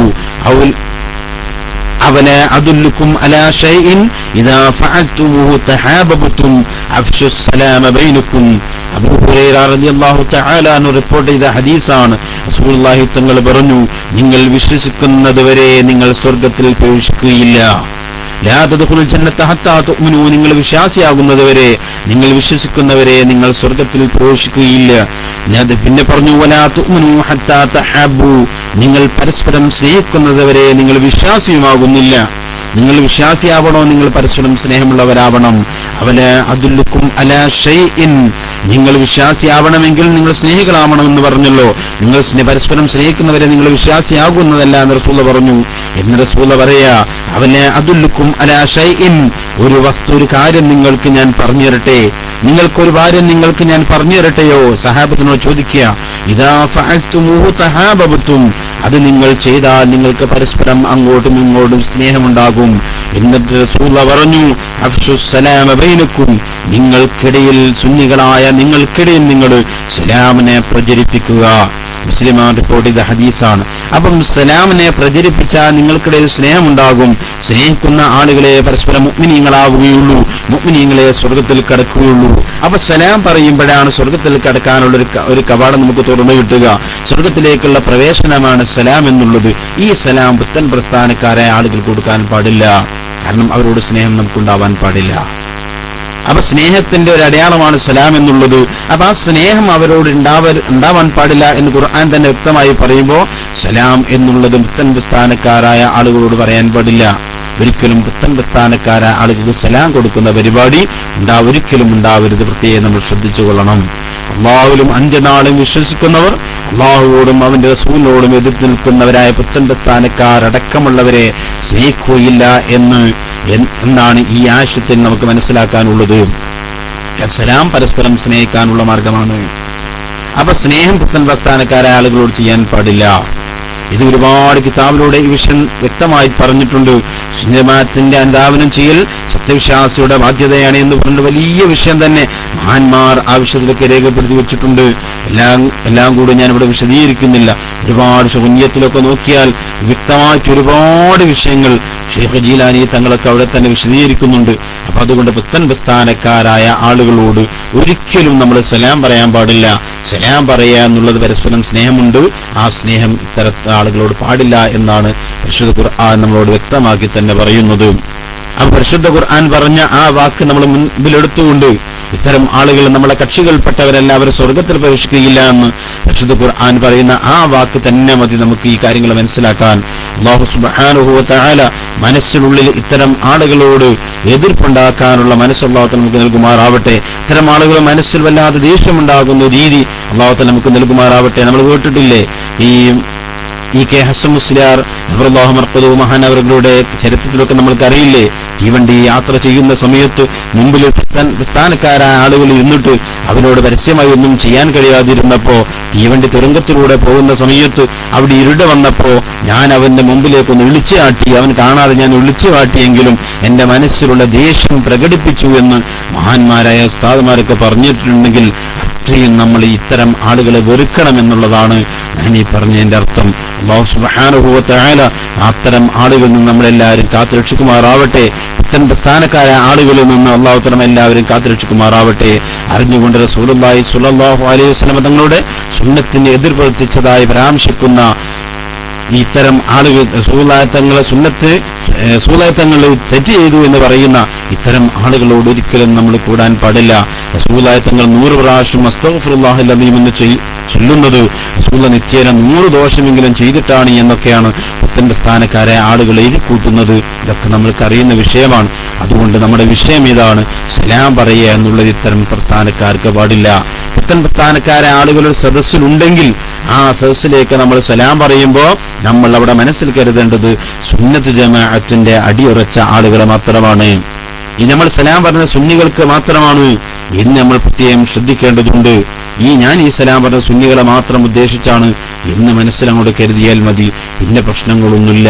അവല അദുല്ലുക്കും അലാ ഷൈഇൻ ഇദാ ഫഅൽതുമൂഹു തഹാബബതും അഫ്ശുസ് സലാമ ബൈനക്കും. അബൂ ഹുറൈറ റളിയല്ലാഹു തആല അൻഹു റിപ്പോർട്ട് ചെയ്ത ഹദീസാണ്. റസൂലുള്ളാഹി തങ്ങൾ പറഞ്ഞു, നിങ്ങൾ വിശ്വസിക്കുന്നതുവരെ നിങ്ങൾ സ്വർഗ്ഗത്തിൽ പ്രവേശിക്കുകയില്ല. ലാ തദ്ഖുലുൽ ജന്നത ഹത്താ തുഅ്മിനൂ, നിങ്ങൾ വിശ്വാസിയാകുന്നതുവരെ, നിങ്ങൾ വിശ്വസിക്കുന്നവരെ നിങ്ങൾ സ്വർഗ്ഗത്തിൽ പ്രവേശിക്കുകയില്ല. പിന്നെ പറഞ്ഞു വലാ തുഅ്മിനൂ ഹത്താ തഹബ്ബൂ, നിങ്ങൾ പരസ്പരം സ്നേഹിക്കുന്നതുവരെ നിങ്ങൾ വിശ്വാസിയുമാകുന്നില്ല. നിങ്ങൾ വിശ്വാസിയാവണോ, നിങ്ങൾ പരസ്പരം സ്നേഹമുള്ളവരാവണം. അവല അദുല്ലുക്കും അലാ ഷൈഇൻ, നിങ്ങൾ വിശ്വാസിയാവണമെങ്കിൽ നിങ്ങൾ സ്നേഹികളാവണമെന്ന് പറഞ്ഞല്ലോ. നിങ്ങൾ പരസ്പരം സ്നേഹിക്കുന്നവരെ നിങ്ങൾ വിശ്വാസിയാകുന്നതല്ല എന്ന് റസൂൽ പറഞ്ഞു. എന്ന് റസൂൽ പറയാ, അവല അദുല്ലുക്കും അലാ ഷൈഇൻ, ഒരു വസ്തു, ഒരു കാര്യം നിങ്ങൾക്ക് ഞാൻ പറഞ്ഞു തരട്ടെ, നിങ്ങൾക്കൊരു കാര്യം നിങ്ങൾക്ക് ഞാൻ പറഞ്ഞു തരട്ടെയോ? സഹാബത്തിനോട് ചോദിക്കുക. ഇദാ ഫഅൽതുമൂഹു തഹാബബതും, അത് നിങ്ങൾ ചെയ്താൽ നിങ്ങൾക്ക് പരസ്പരം അങ്ങോട്ടും ഇങ്ങോട്ടും സ്നേഹമുണ്ടാകും. എന്നിട്ട് റസൂൽ പറഞ്ഞു, അഫ്ശുസ് സലാമ ബൈനക്കും, നിങ്ങൾക്കിടയിൽ സുന്നികളായ നിങ്ങൾക്കിടയിൽ നിങ്ങൾ സലാമിനെ പ്രചരിപ്പിക്കുക. മുസ്ലിമാൻ റിപ്പോർട്ട് ചെയ്ത ഹദീസാണ്. അപ്പം സലാമിനെ പ്രചരിപ്പിച്ചാൽ നിങ്ങൾക്കിടയിൽ സ്നേഹമുണ്ടാകും. സ്നേഹിക്കുന്ന ആളുകളെ പരസ്പരം മുഅ്മിനീങ്ങളാവുകയുള്ളൂ, മുഅ്മിനീങ്ങളെ സ്വർഗത്തിൽ കടക്കുകയുള്ളൂ. അപ്പൊ സലാം പറയുമ്പോഴാണ് സ്വർഗത്തിൽ കടക്കാനുള്ള ഒരു കവാടം നമുക്ക് തുറന്നു കിട്ടുക. സ്വർഗത്തിലേക്കുള്ള പ്രവേശനമാണ് സലാം എന്നുള്ളത്. ഈ സലാം പുത്തൻ പ്രസ്ഥാനക്കാരായ ആളുകൾ കൊടുക്കാൻ പാടില്ല, കാരണം അവരോട് സ്നേഹം നമുക്കുണ്ടാവാൻ പാടില്ല. അപ്പൊ സ്നേഹത്തിന്റെ ഒരു അടയാളമാണ് സലാം എന്നുള്ളത്. അപ്പൊ ആ സ്നേഹം അവരോട് ഉണ്ടാവാൻ പാടില്ല എന്ന് ഖുർആൻ തന്നെ വ്യക്തമായി പറയുമ്പോൾ സലാം എന്നുള്ളത് പുത്തൻ പ്രസ്ഥാനക്കാരായ ആളുകളോട് പറയാൻ പാടില്ല. ഒരിക്കലും പുത്തൻ പ്രസ്ഥാനക്കാരായ ആളുകൾക്ക് സലാം കൊടുക്കുന്ന പരിപാടി ഒരിക്കലും ഉണ്ടാവരുത്. പ്രത്യേകം നമ്മൾ ശ്രദ്ധിച്ചു കൊള്ളണം. അള്ളാഹുവിലും അന്ത്യനാളും വിശ്വസിക്കുന്നവർ, അള്ളാഹുവോടും അവന്റെ റസൂലിനോടും എതിർത്ത് നിൽക്കുന്നവരായ പുത്തൻ പ്രസ്ഥാനക്കാരടക്കമുള്ളവരെ സ്നേഹിക്കുകയില്ല എന്നാണ് ഈ ആശയത്തിൽ നമുക്ക് മനസ്സിലാക്കാനുള്ളത്. സലാം പരസ്പരം സ്നേഹിക്കാനുള്ള മാർഗമാണ്. അപ്പൊ സ്നേഹം പുത്തൻ പ്രസ്ഥാനക്കാരായ ആളുകളോട് ചെയ്യാൻ പാടില്ല. ഇത് ഒരുപാട് കിതാബിലൂടെ ഈ വിഷയം വ്യക്തമായി പറഞ്ഞിട്ടുണ്ട്. ജമാഅത്തിന്റെ അനുധാവനം ചെയ്യൽ സത്യവിശ്വാസിയുടെ ബാധ്യതയാണ് എന്ന് പറഞ്ഞ വലിയ വിഷയം തന്നെ മഹാന്മാർ ആ വിഷയത്തിലൊക്കെ രേഖപ്പെടുത്തി വെച്ചിട്ടുണ്ട്. എല്ലാം കൂടെ ഞാനിവിടെ വിശദീകരിക്കുന്നില്ല. ഒരുപാട് ശൂന്യത്തിലൊക്കെ നോക്കിയാൽ വ്യക്തമായിട്ട് ഒരുപാട് വിഷയങ്ങൾ ഷെയ്ഖ് ജീലാനി തങ്ങളൊക്കെ അവിടെ തന്നെ വിശദീകരിക്കുന്നുണ്ട്. അപ്പൊ അതുകൊണ്ട് പുത്തൻ പ്രസ്ഥാനക്കാരായ ആളുകളോട് ഒരിക്കലും നമ്മൾ സലാം പറയാൻ പാടില്ല. സലാം പറയുക എന്നുള്ളത് പരസ്പരം സ്നേഹമുണ്ട്, ആ സ്നേഹം ഇത്തരത്തെ ആളുകളോട് പാടില്ല എന്നാണ് പരിശുദ്ധ ഖുർആൻ നമ്മളോട് വ്യക്തമാക്കി തന്നെ പറയുന്നത്. അപ്പൊ പരിശുദ്ധ ഖുർആൻ പറഞ്ഞ ആ വാക്ക് നമ്മൾ മുൻപിലെടുത്തുകൊണ്ട് ഇത്തരം ആളുകൾ നമ്മളെ കക്ഷികൾപ്പെട്ടവരെല്ലാവരും സ്വർഗത്തിൽ പ്രവേശിക്കുകയില്ല എന്ന് പരിശുദ്ധ ഖുർആൻ പറയുന്ന ആ വാക്ക് തന്നെ മതി നമുക്ക് ഈ കാര്യങ്ങൾ മനസ്സിലാക്കാൻ. അല്ലാഹു സുബ്ഹാനഹു വ തആല മനസ്സിനുള്ളിൽ ഇത്തരം ആളുകളോട് എതിർപ്പുണ്ടാക്കാനുള്ള മനസ്സ് അല്ലാഹു തആല നമുക്ക് നൽകുമാറാവട്ടെ. ഇത്തരം ആളുകൾ മനസ്സിൽ വല്ലാതെ ദേഷ്യമുണ്ടാകുന്ന രീതി അല്ലാഹു തആല നമുക്ക് നൽകുമാറാവട്ടെ. നമ്മൾ കേട്ടിട്ടില്ലേ ഈ കെ ഹസൻ മുസ്ലിയാർ നബറുല്ലാഹു മർഖദു മഹാനവറുകളുടെ ചരിത്രത്തിലൊക്കെ നമ്മൾക്ക് അറിയില്ലേ, തീവണ്ടി യാത്ര ചെയ്യുന്ന സമയത്ത് മുമ്പിൽ സ്ഥാനക്കാരായ ആളുകൾ ഇരുന്നിട്ട് അവരോട് പരസ്യമായി ഒന്നും ചെയ്യാൻ കഴിയാതിരുന്നപ്പോ തീവണ്ടി തുരങ്കത്തിലൂടെ പോകുന്ന സമയത്ത് അവിടെ ഇരുട് വന്നപ്പോ ഞാൻ അവന്റെ മുമ്പിലേക്കൊന്ന് വിളിച്ചു കാട്ടി, അവൻ കാണാതെ ഞാൻ വിളിച്ചു കാട്ടിയെങ്കിലും എന്റെ മനസ്സിലുള്ള ദേഷ്യം പ്രകടിപ്പിച്ചു എന്ന് മഹാന്മാരായ ഉസ്താദുമാരൊക്കെ പറഞ്ഞിട്ടുണ്ടെങ്കിൽ അത്രയും നമ്മൾ ഇത്തരം ആളുകളെ വെറുക്കണമെന്നുള്ളതാണ് ഞാൻ ഈ പറഞ്ഞതിന്റെ അർത്ഥം. അല്ലാഹു സുബ്ഹാനഹു വ തആല അത്തരം ആളുകളിൽ നിന്ന് നമ്മളെല്ലാവരും കാത്തുരക്ഷിക്കുമാറാവട്ടെ. ഇത്തരം പ്രസ്ഥാനക്കാരായ ആളുകളിൽ നിന്ന് അല്ലാഹു തആല എല്ലാവരും കാത്തുരക്ഷിക്കുമാറാവട്ടെ. അറിഞ്ഞുകൊണ്ട് റസൂലുള്ളാഹി സ്വല്ലല്ലാഹു അലൈഹി വസല്ലം തങ്ങളുടെ സുന്നത്തിനെ എതിർപ്രവർത്തിച്ചതായി പരാമർശിക്കുന്ന ഇത്തരം ആളുകൾ റസൂലുള്ളാഹി തങ്ങൾ തെറ്റ് ചെയ്തു എന്ന് പറയുന്ന ഇത്തരം ആളുകളോട് ഒരിക്കലും നമ്മൾ കൂടാൻ പാടില്ല. റസൂലുള്ളാഹി തങ്ങൾ 100 പ്രാവശ്യം അസ്തഗ്ഫിറുല്ലാഹൽ അദീം എന്ന് ചൊല്ലുന്നത് റസൂലുള്ളാഹി നിത്യേന 100 ദോഷമെങ്കിലും ചെയ്തിട്ടാണ് എന്നൊക്കെയാണ് പുത്തൻ പ്രസ്ഥാനക്കാരെ ആളുകൾ എഴുതിക്കൂട്ടുന്നത്. ഇതൊക്കെ നമ്മൾക്ക് അറിയുന്ന വിഷയമാണ്. അതുകൊണ്ട് നമ്മുടെ വിഷയം ഇതാണ്, സലാം പറയുക എന്നുള്ളത് ഇത്തരം പ്രസ്ഥാനക്കാർക്ക് പാടില്ല. പുത്തൻ പ്രസ്ഥാനക്കാരെ ആളുകളുടെ സദസ്സിലുണ്ടെങ്കിൽ ആ സദസ്സിലേക്ക് നമ്മൾ സലാം പറയുമ്പോൾ നമ്മൾ അവിടെ മനസ്സിൽ കരുതേണ്ടത് സുന്നത്ത് ജമാഅത്തിന്റെ അടിയുറച്ച ആളുകളെ മാത്രമാണ്. ഈ നമ്മൾ സലാം പറഞ്ഞ സുന്നികൾക്ക് മാത്രമാണ് എന്ന് നമ്മൾ പ്രത്യേകം ശ്രദ്ധിക്കേണ്ടതുണ്ട്. ഞാൻ ഈ സലാം പറഞ്ഞ സുന്നികളെ മാത്രം ഉദ്ദേശിച്ചാണ് എന്ന് മനസ്സിലങ്ങോട്ട് കരുതിയാൽ മതി, പിന്നെ പ്രശ്നങ്ങളൊന്നുമില്ല.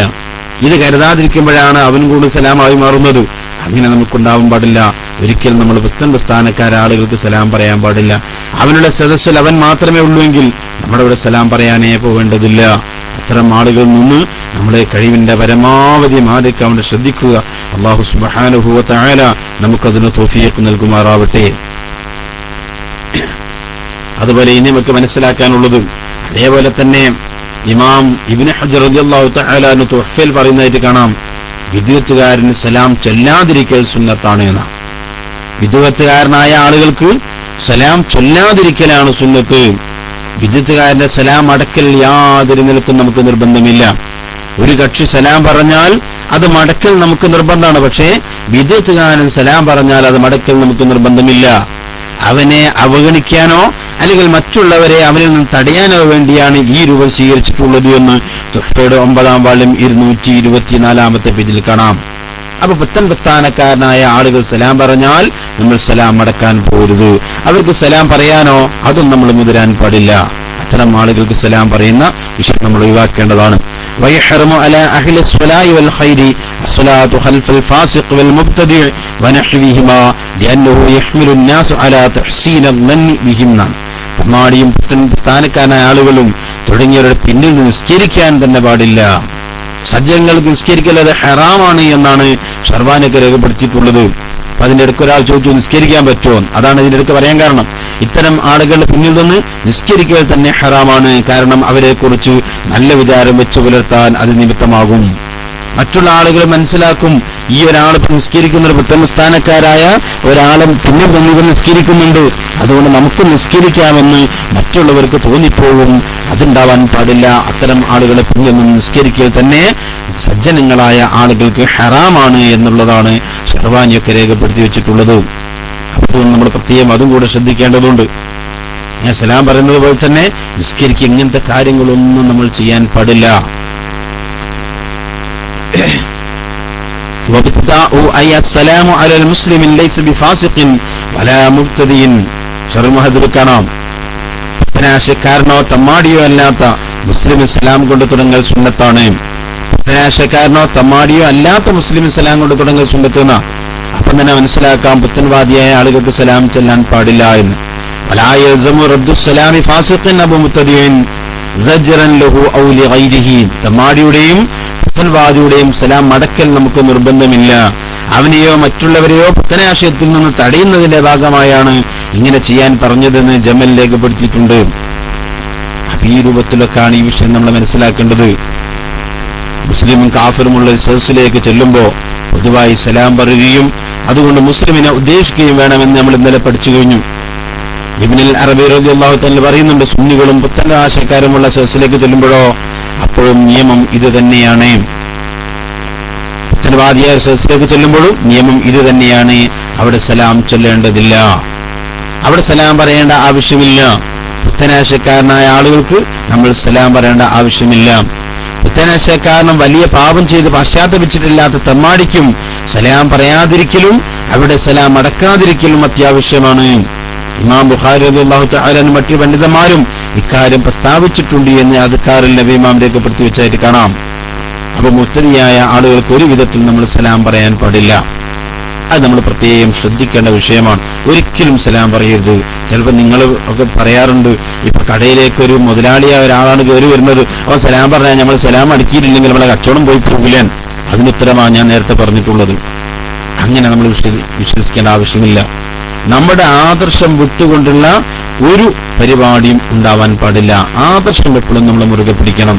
ഇത് കരുതാതിരിക്കുമ്പോഴാണ് അവൻ കൂടി സലാമായി മാറുന്നത്. അങ്ങനെ നമുക്കുണ്ടാവാൻ പാടില്ല. ഒരിക്കലും നമ്മൾ പുസ്തക സ്ഥാനക്കാരെ ആളുകൾക്ക് സലാം പറയാൻ പാടില്ല. അവരുടെ സദസ്സിൽ അവൻ മാത്രമേ ഉള്ളൂവെങ്കിൽ നമ്മുടെ ഇവിടെ സലാം പറയാനേ പോവേണ്ടതില്ല. അത്തരം ആളുകളിൽ നിന്ന് നമ്മുടെ കഴിവിന്റെ പരമാവധി മാറിക്കാൻ ശ്രദ്ധിക്കുക. അല്ലാഹു സുബ്ഹാനഹു വ തആല നമുക്കതിന് തൗഫീഖ് നൽകുമാറാവട്ടെ. അതുപോലെ ഇനി നമുക്ക് മനസ്സിലാക്കാനുള്ളത്, അതേപോലെ തന്നെ ഇമാം ഇബ്നു ഹജർ റളിയല്ലാഹു തആല അൻഹു തുഹ്ഫയിൽ പറയുന്നതായിട്ട് കാണാം, വിദ്വത്തുകാരന് സലാം ചൊല്ലാതിരിക്കൽ സുന്നത്താണ് എന്ന. വിദ്വത്തുകാരനായ ആളുകൾക്ക് സലാം ചൊല്ലാതിരിക്കലാണ് സുന്നത്ത്. വിദ്വത്തുകാരന്റെ സലാം അടക്കൽ യാതൊരു നിലക്കും നമുക്ക് നിർബന്ധമില്ല. ഒരു കക്ഷി സലാം പറഞ്ഞാൽ അത് മടക്കൽ നമുക്ക് നിർബന്ധമാണ്. പക്ഷേ വിദ്വത്തുകാരൻ സലാം പറഞ്ഞാൽ അത് മടക്കൽ നമുക്ക് നിർബന്ധമില്ല. അവനെ അവഗണിക്കാനോ അല്ലെങ്കിൽ മറ്റുള്ളവരെ അവനിൽ നിന്ന് തടയാനോ വേണ്ടിയാണ് ഈ രൂപം സ്വീകരിച്ചിട്ടുള്ളത് എന്ന് തുഹ്ഫയുടെ 9-ാം വാള്യം 224-ാമത്തെ പേജിൽ കാണാം. അപ്പൊ പുത്തൻ പ്രസ്ഥാനക്കാരനായ ആളുകൾ സലാം പറഞ്ഞാൽ നമ്മൾ സലാം മടക്കാൻ പോരുത്. അവർക്ക് സലാം പറയാനോ അതും നമ്മൾ മുതിരാൻ പാടില്ല. അത്തരം ആളുകൾക്ക് സലാം പറയുന്ന വിഷയം നമ്മൾ ഒഴിവാക്കേണ്ടതാണ്. ويحرم على أهل الصلاة والخير الصلاة خلف الفاسق والمبتدع ونحوهما لأنه يحمل الناس على تحسين الظن بهم. തമ്മാടിയും പുത്തൻ പ്രസ്ഥാനക്കാരനായ ആളുകളും തുടങ്ങിയവരുടെ പിന്നിൽ നിസ്കരിക്കാൻ തന്നെ പാടില്ല. സജ്ജനങ്ങൾക്ക് നിസ്കരിക്കൽ അത് ഹറാമാണ് എന്നാണ് ഷർവാനൊക്കെ രേഖപ്പെടുത്തിയിട്ടുള്ളത്. അപ്പൊ അതിന്റെ ഇടയ്ക്ക് ഒരാൾ ചോദിച്ചു, നിസ്കരിക്കാൻ പറ്റുമോ? അതാണ് ഇതിന്റെ ഇടയ്ക്ക് പറയാൻ കാരണം. ഇത്തരം ആളുകളുടെ പിന്നിൽ നിന്ന് നിസ്കരിക്കൽ തന്നെ ഹറാമാണ്. കാരണം അവരെ കുറിച്ച് നല്ല വിചാരം വെച്ച് പുലർത്താൻ അത് നിമിത്തമാകും. മറ്റുള്ള ആളുകൾ മനസ്സിലാക്കും, ഈ ഒരാൾ നിസ്കരിക്കുന്ന ഒരു പുത്തൻ സ്ഥാനക്കാരായ ഒരാളും പിന്നിൽ നിന്ന് നിസ്കരിക്കുന്നുണ്ട്, അതുകൊണ്ട് നമുക്ക് നിസ്കരിക്കാമെന്ന് മറ്റുള്ളവർക്ക് തോന്നിപ്പോകും. അതുണ്ടാവാൻ പാടില്ല. അത്തരം ആളുകളെ പിന്നിൽ നിന്ന് നിസ്കരിക്കൽ തന്നെ സജ്ജനങ്ങളായ ആളുകൾക്ക് ഹറാമാണ് എന്നുള്ളതാണ് ഷർവാനിയൊക്കെ രേഖപ്പെടുത്തി വെച്ചിട്ടുള്ളത്. അതുകൊണ്ട് നമ്മൾ പ്രത്യേകം അതും കൂടെ ശ്രദ്ധിക്കേണ്ടതുണ്ട്. ഞാൻ സലാം പറയുന്നത് പോലെ തന്നെ നിസ്കരിക്കുക, ഇങ്ങനത്തെ കാര്യങ്ങളൊന്നും നമ്മൾ ചെയ്യാൻ പാടില്ല. السلام على المسلم ليس بفاسق ولا مبتدئ. കാണാം, പുത്തനാശക്കാരനോ തമ്മാടിയോ അല്ലാത്ത മുസ്ലിം സലാം കൊണ്ട് തുടങ്ങൽ സുന്നത്താണ്. പുത്തനാശക്കാരനോ തമ്മാടിയോ അല്ലാത്ത മുസ്ലിം സലാം കൊണ്ട് തുടങ്ങൽ സുന്നത്തെന്ന. അപ്പം തന്നെ മനസ്സിലാക്കാം പുത്തൻവാദിയായ ആളുകൾക്ക് സലാം ചെല്ലാൻ പാടില്ല എന്ന്. ولا يلزم رد السلام فاسق أو مبتدئ زجرا له أو لغيره. തമ്മാടിയുടെയും പുത്തൻവാദിയുടെയും സലാം മടക്കൽ നമുക്ക് നിർബന്ധമില്ല. അവനെയോ മറ്റുള്ളവരെയോ പുത്തനാശയത്തിൽ നിന്ന് തടയുന്നതിന്റെ ഭാഗമായാണ് ഇങ്ങനെ ചെയ്യാൻ പറഞ്ഞതെന്ന് ജമൽ രേഖപ്പെടുത്തിയിട്ടുണ്ട്. ഈ രൂപത്തിലൊക്കെയാണ് ഈ വിഷയം നമ്മൾ മനസ്സിലാക്കേണ്ടത്. മുസ്ലിമും കാഫിറുമുള്ള സദസ്സിലേക്ക് ചെല്ലുമ്പോൾ പൊതുവായി സലാം പറയുകയും അതുകൊണ്ട് മുസ്ലിമിനെ ഉദ്ദേശിക്കുകയും വേണമെന്ന് നമ്മൾ ഇന്നലെ പഠിച്ചു കഴിഞ്ഞു. ഇബ്നുൽ അറബി റളിയല്ലാഹു തആല പറയുന്നുണ്ട്, സുന്നികളും പുത്തനാശയക്കാരുമുള്ള സദസ്സിലേക്ക് ചെല്ലുമ്പോഴോ അപ്പോഴും നിയമം ഇത് തന്നെയാണ്. പുത്തൻവാദിയായ സദസ്സിലേക്ക് ചെല്ലുമ്പോഴും നിയമം ഇത് തന്നെയാണ്. അവിടെ സലാം ചൊല്ലേണ്ടതില്ല, അവിടെ സലാം പറയേണ്ട ആവശ്യമില്ല. പുത്തനാശക്കാരനായ ആളുകൾക്ക് നമ്മൾ സലാം പറയേണ്ട ആവശ്യമില്ല. പുത്തനാശക്കാരനും വലിയ പാപം ചെയ്ത് പശ്ചാത്തപിച്ചിട്ടില്ലാത്ത തെമ്മാടിക്കും സലാം പറയാതിരിക്കലും അവിടെ സലാം അടക്കാതിരിക്കലും അത്യാവശ്യമാണ്. ഇമാം ബുഖാരി റളിയല്ലാഹു തആല മറ്റു പണ്ഡിതന്മാരും ഇക്കാര്യം പ്രസ്താവിച്ചിട്ടുണ്ട് എന്ന് അദ്കാറിൽ നബി ഇമാം രേഖപ്പെടുത്തി വെച്ചായിട്ട് കാണാം. അപ്പൊ മുത്തദിയായ ആളുകൾക്ക് ഒരു വിധത്തിൽ നമ്മൾ സലാം പറയാൻ പാടില്ല. അത് നമ്മൾ പ്രത്യേകം ശ്രദ്ധിക്കേണ്ട വിഷയമാണ്. ഒരിക്കലും സലാം പറയരുത്. ചിലപ്പോൾ നിങ്ങൾ ഒക്കെ പറയാറുണ്ട്, ഇപ്പൊ കടയിലേക്ക് ഒരു മുതലാളിയായ ഒരാളാണ് കയറി വരുന്നത്, അപ്പൊ സലാം പറഞ്ഞാൽ നമ്മൾ സലാം അടക്കിയിട്ടില്ലെങ്കിൽ നമ്മളെ കച്ചവടം പോയി പോകില്ല. അതിനുത്തരമാണ് ഞാൻ നേരത്തെ പറഞ്ഞിട്ടുള്ളത്. അങ്ങനെ നമ്മൾ വിശ്വസിക്കേണ്ട ആവശ്യമില്ല. നമ്മുടെ ആദർശം വിട്ടുകൊണ്ടുള്ള ഒരു പരിപാടിയും ഉണ്ടാവാൻ പാടില്ല. ആദർശം എപ്പോഴും നമ്മൾ മുറുകെ പിടിക്കണം.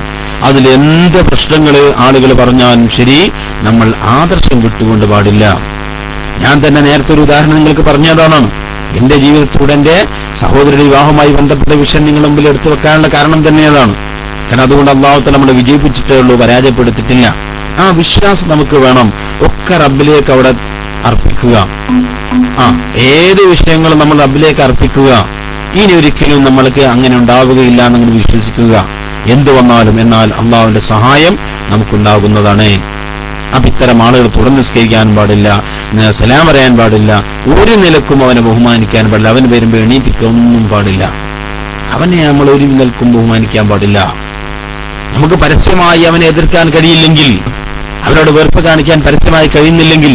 അതിലെന്ത് പ്രശ്നങ്ങള് ആളുകൾ പറഞ്ഞാലും ശരി, നമ്മൾ ആദർശം വിട്ടുകൊണ്ട് പാടില്ല. ഞാൻ തന്നെ നേരത്തെ ഒരു ഉദാഹരണം നിങ്ങൾക്ക് പറഞ്ഞതാണ്. എന്റെ ജീവിതത്തിലൂടെ എന്റെ സഹോദരിയുടെ വിവാഹവുമായി ബന്ധപ്പെട്ട വിഷയം നിങ്ങളുടെ മുമ്പിൽ എടുത്തു വെക്കാനുള്ള കാരണം തന്നെ അതാണ്. കാരണം അതുകൊണ്ട് അല്ലാഹു തആല നമ്മളെ വിജയിപ്പിച്ചിട്ടേ ഉള്ളൂ, പരാജയപ്പെടുത്തിയിട്ടില്ല. ആ വിശ്വാസം നമുക്ക് വേണം. ഒക്കെ റബ്ബിലേക്ക് അവിടെ അർപ്പിക്കുക. ഏത് വിഷയങ്ങളും നമ്മൾ റബ്ബിലേക്ക് അർപ്പിക്കുക. ഇനി ഒരിക്കലും നമ്മൾക്ക് അങ്ങനെ ഉണ്ടാവുകയില്ല എന്ന് വിശ്വസിക്കുക. എന്തു വന്നാലും എന്നാൽ അള്ളാഹുവിന്റെ സഹായം നമുക്കുണ്ടാകുന്നതാണ്. അപ്പൊ ഇത്തരം ആളുകൾ തുടർന്ന് നിസ്കരിക്കാൻ പാടില്ല, സലാം പറയാൻ പാടില്ല, ഒരു നിലക്കും അവനെ ബഹുമാനിക്കാൻ പാടില്ല. അവന് വരുമ്പോ എണീറ്റിക്കൊന്നും പാടില്ല. അവനെ നമ്മൾ ഒരു നിലക്കും ബഹുമാനിക്കാൻ പാടില്ല. നമുക്ക് പരസ്യമായി അവനെ എതിർക്കാൻ കഴിയില്ലെങ്കിൽ, അവനോട് വെറുപ്പ് കാണിക്കാൻ പരസ്യമായി കഴിയുന്നില്ലെങ്കിൽ,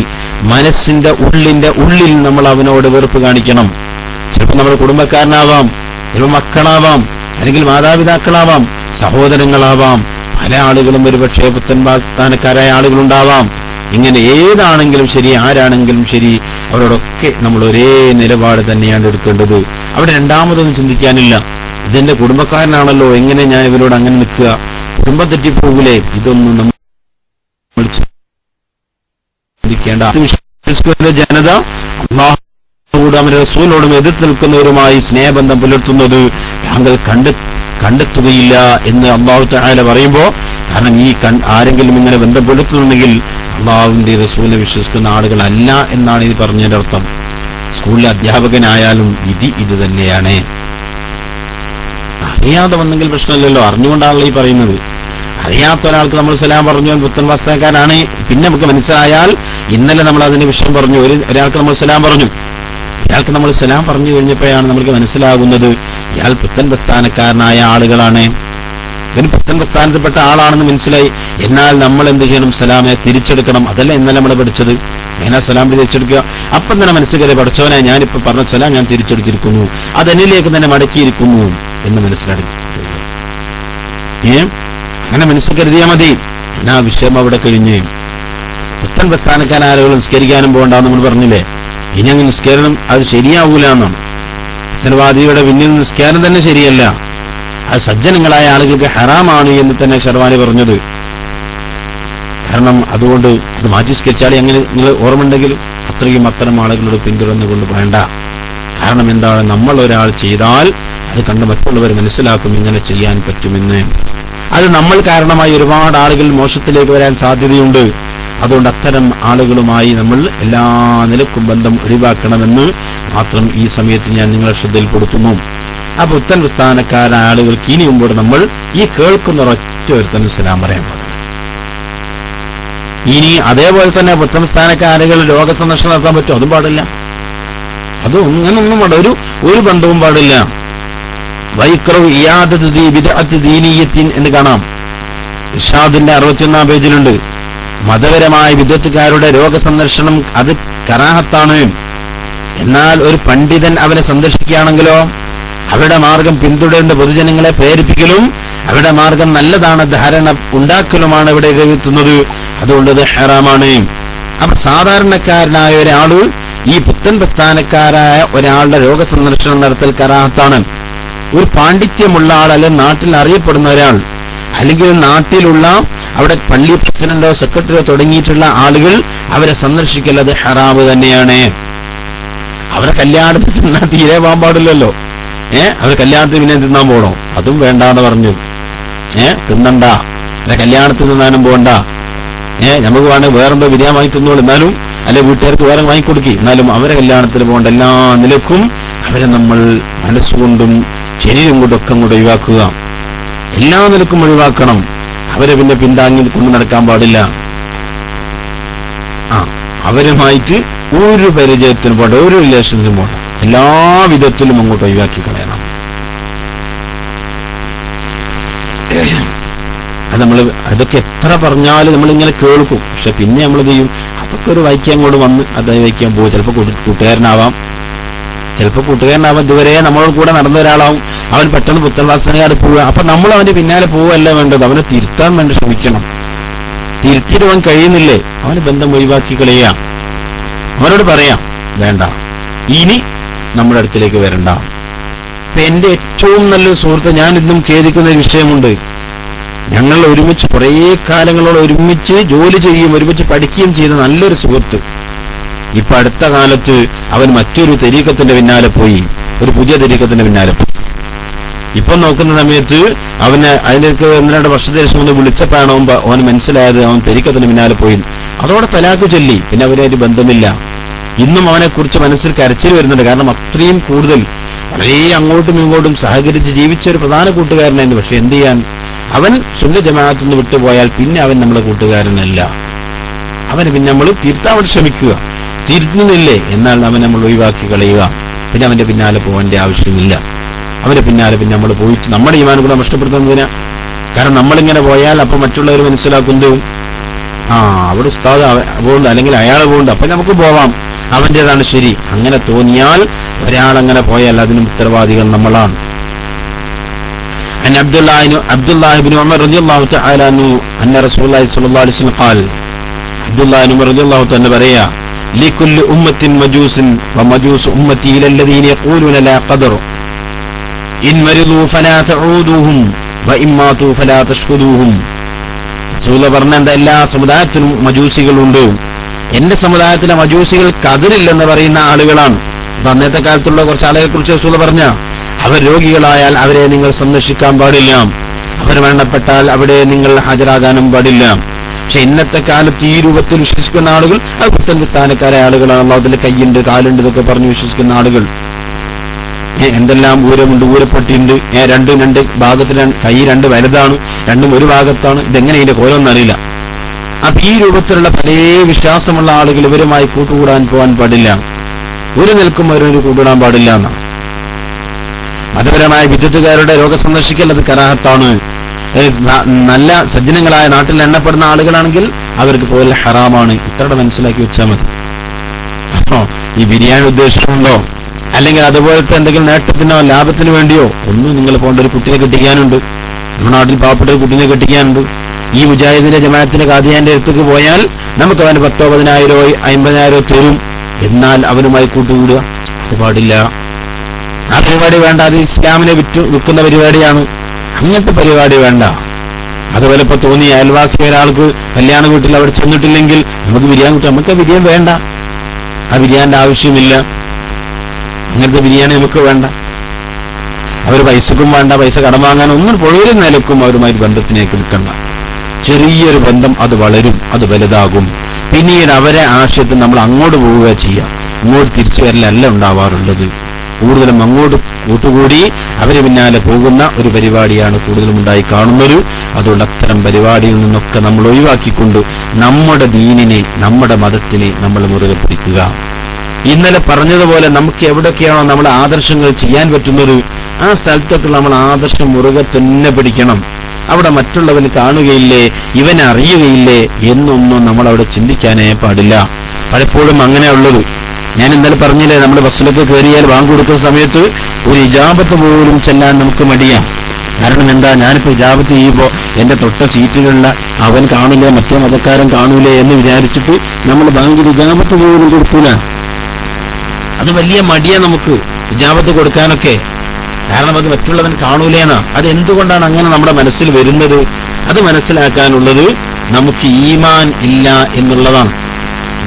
മനസ്സിന്റെ ഉള്ളിൽ നമ്മൾ അവനോട് വെറുപ്പ് കാണിക്കണം. ചിലപ്പോൾ നമ്മുടെ കുടുംബക്കാരനാവാം, ചിലപ്പോൾ മക്കളാവാം, അല്ലെങ്കിൽ മാതാപിതാക്കളാവാം, സഹോദരങ്ങളാവാം. പല ആളുകളും ഒരുപക്ഷെ പുത്തൻവാസ്ഥാനക്കാരായ ആളുകളുണ്ടാവാം. ഇങ്ങനെ ഏതാണെങ്കിലും ശരി, ആരാണെങ്കിലും ശരി, അവരോടൊക്കെ നമ്മൾ ഒരേ നിലപാട് തന്നെയാണ് എടുക്കേണ്ടത്. അവിടെ രണ്ടാമതൊന്നും ചിന്തിക്കാനില്ല. ഇതെന്റെ കുടുംബക്കാരനാണല്ലോ, എങ്ങനെ ഞാൻ ഇവരോട് അങ്ങനെ നിൽക്കുക, കുടുംബം തെറ്റിപ്പോകൂലേ, ഇതൊന്നും നമ്മൾ ചിന്തിക്കേണ്ട. ജനത അല്ലാഹുവോടും അവന്റെ റസൂലിനോടും എതിർത്ത് നിൽക്കുന്നവരുമായി സ്നേഹബന്ധം പുലർത്തുന്നത് താങ്കൾ കണ്ടെത്തുകയില്ല എന്ന് അല്ലാഹു തആല പറയുമ്പോൾ, കാരണം ഈ ആരെങ്കിലും ഇങ്ങനെ ബന്ധപ്പെടുത്തുന്നുണ്ടെങ്കിൽ അല്ലാഹുവിന്റെ റസൂലിനെ വിശ്വസിക്കുന്ന ആളുകളല്ല എന്നാണ് ഇത് പറഞ്ഞതിന്റെ അർത്ഥം. സ്കൂളിലെ അധ്യാപകനായാലും വിധി ഇത് തന്നെയാണ്. അറിയാതെ വന്നെങ്കിൽ പ്രശ്നമില്ലല്ലോ, അറിഞ്ഞുകൊണ്ടാണല്ലോ ഈ പറയുന്നത്. അറിയാത്ത ഒരാൾക്ക് നമ്മൾ സലാം പറഞ്ഞു, പുത്തൻ വാസ്തവക്കാരാണ്, പിന്നെ നമുക്ക് മനസ്സിലായാൽ, ഇന്നലെ നമ്മൾ അതിന്റെ വിഷയം പറഞ്ഞു, ഒരാൾക്ക് നമ്മൾ സലാം പറഞ്ഞു, ഇയാൾക്ക് നമ്മൾ സലാം പറഞ്ഞു കഴിഞ്ഞപ്പോഴാണ് നമുക്ക് മനസ്സിലാകുന്നത് ഇയാൾ പുത്തൻ പ്രസ്ഥാനക്കാരനായ ആളുകളാണ്, ഇവൻ പുത്തൻ പ്രസ്ഥാനത്തിൽപ്പെട്ട ആളാണെന്ന് മനസ്സിലായി. എന്നാൽ നമ്മൾ എന്ത് ചെയ്യണം? സലാമെ തിരിച്ചെടുക്കണം. അതല്ല ഇന്നലെ നമ്മൾ പഠിച്ചത്. എങ്ങനെ സലാം തിരിച്ചെടുക്കുക? അപ്പം തന്നെ മനസ്സിൽ കയറി, പഠിച്ചവനെ ഞാനിപ്പോ പറഞ്ഞ സലാം ഞാൻ തിരിച്ചെടുത്തിരിക്കുന്നു, അതെന്നിലേക്ക് തന്നെ മടക്കിയിരിക്കുന്നു എന്ന് മനസ്സിലാക്കി അങ്ങനെ മനസ്സിൽ കരുതിയാൽ മതി. ആ വിഷയം അവിടെ കഴിഞ്ഞ് പുത്തൻ പ്രസ്ഥാനക്കാരാളുകൾ നിസ്കരിക്കാനും പോകണ്ടാന്ന് നമ്മൾ പറഞ്ഞില്ലേ. ഇനി അങ്ങ് നിസ്കാരം അത് ശരിയാവൂല എന്നാണ്. പുത്തൻവാദിയുടെ പിന്നിൽ നിസ്കാരം തന്നെ ശരിയല്ല, അത് സജ്ജനങ്ങളായ ആളുകൾക്ക് ഹറാമാണ് എന്ന് തന്നെ ഷർവാനി പറഞ്ഞത്. കാരണം അതുകൊണ്ട് അത് മാറ്റി സ്കരിച്ചാളി അങ്ങനെ നിങ്ങൾ ഓർമ്മയുണ്ടെങ്കിൽ അത്തരം ആളുകളോട് പിന്തുടർന്നുകൊണ്ട് വേണ്ട. കാരണം എന്താണ്? നമ്മൾ ഒരാൾ ചെയ്താൽ അത് കണ്ട് മറ്റുള്ളവർ മനസ്സിലാക്കും ഇങ്ങനെ ചെയ്യാൻ പറ്റുമെന്ന്. അത് നമ്മൾ കാരണമായി ഒരുപാട് ആളുകൾ മോശത്തിലേക്ക് വരാൻ സാധ്യതയുണ്ട്. അതുകൊണ്ട് അത്തരം ആളുകളുമായി നമ്മൾ എല്ലാ നിലക്കും ബന്ധം ഒഴിവാക്കണമെന്ന് മാത്രം ഈ സമയത്ത് ഞാൻ നിങ്ങളെ ശ്രദ്ധയിൽപ്പെടുത്തുന്നു. ആ പുത്തൻ പ്രസ്ഥാനക്കാരായ ആളുകൾക്ക് ഇനി മുമ്പോട്ട് നമ്മൾ ഈ കേൾക്കുന്ന ഒരൊറ്റ ഒരുത്തനും സലാം പറയാൻ പാടില്ല. ഇനി അതേപോലെ തന്നെ പുത്തൻ പ്രസ്ഥാനക്കാരുകൾ രോഗസന്ദർശനം നടത്താൻ പറ്റും, അതും പാടില്ല. അത് അങ്ങനൊന്നും പാടില്ല, ഒരു ബന്ധവും പാടില്ല. വൈക്രവ് ഇയാദത്ത് ബിദ്അത്ത് ദീനിയ്യത്തിൻ എന്ന് കാണാം. ഇർഷാദിന്റെ 61 പേജിലുണ്ട്. മതപരമായ വിദഗ്ധക്കാരുടെ രോഗസന്ദർശനം അത് കറാഹത്താണ്. എന്നാൽ ഒരു പണ്ഡിതൻ അവനെ സന്ദർശിക്കുകയാണെങ്കിലോ അവരുടെ മാർഗം പിന്തുടരുന്ന പൊതുജനങ്ങളെ പ്രേരിപ്പിക്കലും അവരുടെ മാർഗം നല്ലതാണ് ധാരണ ഉണ്ടാക്കലുമാണ് ഇവിടെ എഴുതുന്നത്. അതുകൊണ്ട് അത് ഹറാമാണ്. അപ്പൊ സാധാരണക്കാരനായ ഒരാള് ഈ പുത്തൻ പ്രസ്ഥാനക്കാരായ ഒരാളുടെ രോഗസന്ദർശനം നടത്തൽ കറാഹത്താണ്. ഒരു പാണ്ഡിത്യമുള്ള ആൾ, അല്ലെങ്കിൽ നാട്ടിൽ അറിയപ്പെടുന്ന ഒരാൾ, അല്ലെങ്കിൽ നാട്ടിലുള്ള അവിടെ പള്ളി പ്രസിഡന്റോ സെക്രട്ടറിയോ തുടങ്ങിയിട്ടുള്ള ആളുകൾ അവരെ സന്ദർശിക്കൽ അത് ഹറാമ് തന്നെയാണ്. അവരെ കല്യാണത്തിൽ തിന്നാൻ തീരെ പോകാൻ പാടില്ലല്ലോ. അവർ കല്യാണത്തിന് പിന്നെ തിന്നാൻ പോകണോ? അതും വേണ്ടാന്ന് പറഞ്ഞു. തിന്നണ്ട. കല്യാണത്തിൽ നിന്നാലും പോകണ്ട, നമുക്ക് വേണമെങ്കിൽ വേറെന്തോ ബിരിയാണി വാങ്ങി തിന്നോളൂ, എന്നാലും അല്ലെ വീട്ടുകാർക്ക് വേറെ വാങ്ങിക്കൊടുക്കി, എന്നാലും അവരെ കല്യാണത്തിന് പോകേണ്ട. എല്ലാ നിലക്കും അവരെ നമ്മൾ മനസ്സുകൊണ്ടും ശരീരം കൊണ്ടും ഒക്കെ അങ്ങോട്ട് ഒഴിവാക്കുക, എല്ലാ നിലക്കും ഒഴിവാക്കണം. അവരെ പിന്നെ പിന്താങ്ങി കൊണ്ടു നടക്കാൻ പാടില്ല. അവരുമായിട്ട് ഒരു പരിചയത്തിനും പോട്ടെ, ഒരു റിലേഷൻസിനും പോട്ടെ, എല്ലാ വിധത്തിലും അങ്ങോട്ട് ഒഴിവാക്കി കളയണം. അത് അതൊക്കെ എത്ര പറഞ്ഞാലും നമ്മളിങ്ങനെ കേൾക്കും. പക്ഷെ പിന്നെ നമ്മൾ ചെയ്യും, അതൊക്കെ ഒരു വായിക്കാൻ കൂടെ വന്ന് അത് വായിക്കാൻ പോകും. ചിലപ്പോൾ കൂട്ടുകാരനാവാം, ഇതുവരെ നമ്മളോട് കൂടെ നടന്ന ഒരാളാവും. അവൻ പെട്ടെന്ന് പുത്രവാസനകാട് പോവുക. അപ്പൊ നമ്മൾ അവന്റെ പിന്നാലെ പോവുകയല്ല വേണ്ടത്, അവനെ തിരുത്താൻ വേണ്ടി ശ്രമിക്കണം. തിരുത്തിടുവാൻ കഴിയുന്നില്ലേ, അവന് ബന്ധം ഒഴിവാക്കി കളയുക. അവനോട് പറയാം, വേണ്ട, ഇനി നമ്മുടെ അടുത്തിലേക്ക് വരണ്ട. ഇപ്പൊ എന്റെ ഏറ്റവും നല്ലൊരു സുഹൃത്ത്, ഞാൻ ഇന്നും ഖേദിക്കുന്ന ഒരു വിഷയമുണ്ട്. ഞങ്ങൾ ഒരുമിച്ച് കുറേ കാലങ്ങളോട് ഒരുമിച്ച് ജോലി ചെയ്യുകയും ഒരുമിച്ച് പഠിക്കുകയും ചെയ്ത നല്ലൊരു സുഹൃത്ത് ഇപ്പൊ അടുത്ത കാലത്ത് അവൻ മറ്റൊരു തരീക്കത്തിന്റെ പിന്നാലെ പോയി, ഒരു പുതിയ തരീക്കത്തിന്റെ പിന്നാലെ പോയി. ഇപ്പൊ നോക്കുന്ന സമയത്ത് അവന് അതിലേക്ക് 1-2 വർഷത്തിന് ശേഷം ഒന്ന് വിളിച്ചപ്പോഴാണ് അവന് മനസ്സിലായത് അവൻ തരീക്കത്തിന് പിന്നാലെ പോയി. അതോടെ തലാക്ക് ചൊല്ലി, പിന്നെ അവനായിട്ട് ബന്ധമില്ല. ഇന്നും അവനെക്കുറിച്ച് മനസ്സിൽ കരച്ചിൽ വരുന്നുണ്ട്. കാരണം അത്രയും കൂടുതൽ വളരെ അങ്ങോട്ടും ഇങ്ങോട്ടും സഹകരിച്ച് ജീവിച്ച ഒരു പ്രധാന കൂട്ടുകാരനായിരുന്നു. പക്ഷെ എന്ത് ചെയ്യാൻ, അവൻ സുന്ന ജമാഅത്തിൽ നിന്ന് വിട്ടുപോയാൽ പിന്നെ അവൻ നമ്മുടെ കൂട്ടുകാരനല്ല. അവന് പിന്നെ നമ്മൾ തിരുത്താൻ വേണ്ടി ശ്രമിക്കുക. തിരുത്തുന്നില്ലേ, എന്നാൽ അവൻ നമ്മൾ ഒഴിവാക്കി കളയുക. പിന്നെ അവന്റെ പിന്നാലെ പോകേണ്ട ആവശ്യമില്ല. അവന്റെ പിന്നാലെ പിന്നെ നമ്മൾ പോയിട്ട് നമ്മുടെ ഈമാൻ കൂടെ നഷ്ടപ്പെടുത്തുന്നതിനാ. കാരണം നമ്മളിങ്ങനെ പോയാൽ അപ്പൊ മറ്റുള്ളവർ മനസ്സിലാക്കുന്നതും അവിടെ ഉസ്താദ് പോകുന്നുണ്ട്, അല്ലെങ്കിൽ അയാൾ പോകുന്നുണ്ട്, അപ്പൊ നമുക്ക് പോവാം, അവന്റേതാണ് ശരി. അങ്ങനെ തോന്നിയാൽ, ഒരാളങ്ങനെ പോയാൽ അതിന് ഉത്തരവാദികൾ നമ്മളാണ്. عبد الله بن عمر رضي الله تعالى عنه أن رسول الله صلى الله عليه وسلم قال عبد الله بن عمر رضي الله تعالى പറയാ لكل أمة مجوس ومجوس أمتي إلى الذين يقولون لا قدر إن مرضوا فلا تعودوهم وإن ماتوا فلا تشهدوهم. റസൂൽ പറഞ്ഞ എന്താ, എല്ലാ സമുദായത്തിലും മജൂസികളുണ്ട്. എന്റെ സമുദായത്തിലെ മജൂസികൾ കതിരില്ലെന്ന് പറയുന്ന ആളുകളാണ്. അന്നത്തെ കാലത്തുള്ള കുറച്ച് ആളുകളെ കുറിച്ച് റസൂൽ പറഞ്ഞ, അവർ രോഗികളായാൽ അവരെ നിങ്ങൾ സന്ദർശിക്കാൻ പാടില്ല, അവർ മരണപ്പെട്ടാൽ അവിടെ നിങ്ങൾ ഹാജരാകാനും പാടില്ല. പക്ഷെ ഇന്നത്തെ കാലത്ത് ഈ രൂപത്തിൽ വിശ്വസിക്കുന്ന ആളുകൾ അത് പുത്തൻസ്ഥാനക്കാരായ ആളുകളാണ്. അള്ളാഹുവിന്റെ കൈയുണ്ട് കാലുണ്ട് ഇതൊക്കെ പറഞ്ഞ് വിശ്വസിക്കുന്ന ആളുകൾ. എന്തെല്ലാം ഊരമുണ്ട്, ഊരപ്പട്ടിയുണ്ട്, രണ്ട് ഭാഗത്തിന് കൈ 2 വലുതാണ്, 2 ഒരു ഭാഗത്താണ്. ഇതെങ്ങനെ ഇതിന്റെ കോലമൊന്നറിയില്ല. അപ്പൊ ഈ രൂപത്തിലുള്ള പല വിശ്വാസമുള്ള ആളുകൾ ഇവരുമായി കൂട്ടുകൂടാൻ പോകാൻ പാടില്ല, ഒരു നിൽക്കും അവരൊരു കൂട്ടുകൂടാൻ പാടില്ല എന്നാണ്. മതപരമായ വിദ്യുത്തുകാരുടെ രോഗസന്ദർശിക്കൽ അത് കറാഹത്താണ്. നല്ല സജ്ജനങ്ങളായ നാട്ടിൽ എണ്ണപ്പെടുന്ന ആളുകളാണെങ്കിൽ അവർക്ക് പോകൽ ഹറാമാണ്. ഇത്രയുടെ മനസ്സിലാക്കി വെച്ചാൽ മതി. അപ്പോ ഈ ബിരിയാണി ഉദ്ദേശമുണ്ടോ, അല്ലെങ്കിൽ അതുപോലത്തെ എന്തെങ്കിലും നേട്ടത്തിനോ ലാഭത്തിനോ വേണ്ടിയോ ഒന്നും നിങ്ങൾ പോകേണ്ട. ഒരു കുട്ടിയെ കെട്ടിക്കാനുണ്ട്, നമ്മുടെ നാട്ടിൽ പാവപ്പെട്ട ഒരു കുട്ടിനെ കെട്ടിക്കാനുണ്ട്. ഈ മുജാഹിദിന്റെ ജമാഅത്തിന്റെ ഖാദിയാന്റെ അടുത്തേക്ക് പോയാൽ നമുക്ക് അവന് 10,000 10,000 50,000 തരും, എന്നാൽ അവനുമായി കൂട്ടുകൂടുക, അത് പാടില്ല. ആ പരിപാടി വേണ്ട. അത് ഇസ്ലാമിനെ വിൽക്കുന്ന പരിപാടിയാണ്. അങ്ങനത്തെ പരിപാടി വേണ്ട. അതുപോലെ ഇപ്പൊ തോന്നി അയൽവാസി ഒരാൾക്ക് കല്യാണ വീട്ടിൽ അവിടെ ചെന്നിട്ടില്ലെങ്കിൽ നമുക്ക് ബിരിയാണി കിട്ടും, നമുക്ക് ആ ബിരിയാണി വേണ്ട, ആ ബിരിയാണിന്റെ ആവശ്യമില്ല. അങ്ങനത്തെ ബിരിയാണി നമുക്ക് വേണ്ട. അവർ പൈസക്കും വേണ്ട, പൈസ കടം വാങ്ങാൻ ഒന്നും പൊഴുവൊരു നിലക്കും അവരുമായി ബന്ധത്തിലേക്ക് നിൽക്കണ്ട. ചെറിയൊരു ബന്ധം അത് വളരും, അത് വലുതാകും. പിന്നീട് അവരെ ആശയത്തിൽ നമ്മൾ അങ്ങോട്ട് പോവുക ചെയ്യാം, ഇങ്ങോട്ട് തിരിച്ചു വരലല്ല ഉണ്ടാവാറുള്ളത്. കൂടുതലും അങ്ങോട്ട് കൂട്ടുകൂടി അവരെ പിന്നാലെ പോകുന്ന ഒരു പരിപാടിയാണ് കൂടുതലും ഉണ്ടായി കാണുന്നത്. അതുകൊണ്ട് അത്തരം പരിപാടിയിൽ നിന്നൊക്കെ നമ്മൾ ഒഴിവാക്കിക്കൊണ്ട് നമ്മുടെ ദീനിനെ, നമ്മുടെ മതത്തിനെ നമ്മൾ മുറുകെ പിടിക്കുക. ഇന്നലെ പറഞ്ഞതുപോലെ നമുക്ക് എവിടെയൊക്കെയാണോ നമ്മുടെ ആദർശങ്ങൾ ചെയ്യാൻ പറ്റുന്നത് ആ സ്ഥലത്തൊക്കെ നമ്മൾ ആദർശം മുറുകെ തന്നെ പിടിക്കണം. അവിടെ മറ്റുള്ളവന് കാണുകയില്ലേ, ഇവനെ അറിയുകയില്ലേ എന്നൊന്നും നമ്മൾ അവിടെ ചിന്തിക്കാനേ പാടില്ല. പലപ്പോഴും അങ്ങനെയുള്ളത് ഞാൻ ഇന്നലെ പറഞ്ഞില്ലേ, നമ്മൾ ബസ്സിലൊക്കെ കയറിയാൽ വാങ്ങി കൊടുക്കുന്ന സമയത്ത് ഒരു ഇജാബത്ത് പോലും ചെല്ലാൻ നമുക്ക് മടിയാണ്. കാരണം എന്താ, ഞാനിപ്പോ ഇജാബത്ത് ചെയ്യുമ്പോൾ എന്റെ തൊട്ട സീറ്റിലുള്ള അവൻ കാണില്ലേ, മറ്റേ മതക്കാരൻ കാണൂലേ എന്ന് വിചാരിച്ചിട്ട് നമ്മൾ ബാങ്കിൽ ഇജാബത്ത് പോലും കൊടുക്കൂല. അത് വലിയ മടിയാ നമുക്ക് ഇജാബത്ത് കൊടുക്കാനൊക്കെ. കാരണം അത് മറ്റുള്ളവൻ കാണൂലേന്നാ. അത് എന്തുകൊണ്ടാണ് അങ്ങനെ നമ്മുടെ മനസ്സിൽ വരുന്നത്? അത് മനസ്സിലാക്കാനുള്ളത് നമുക്ക് ഈമാൻ ഇല്ല എന്നുള്ളതാണ്.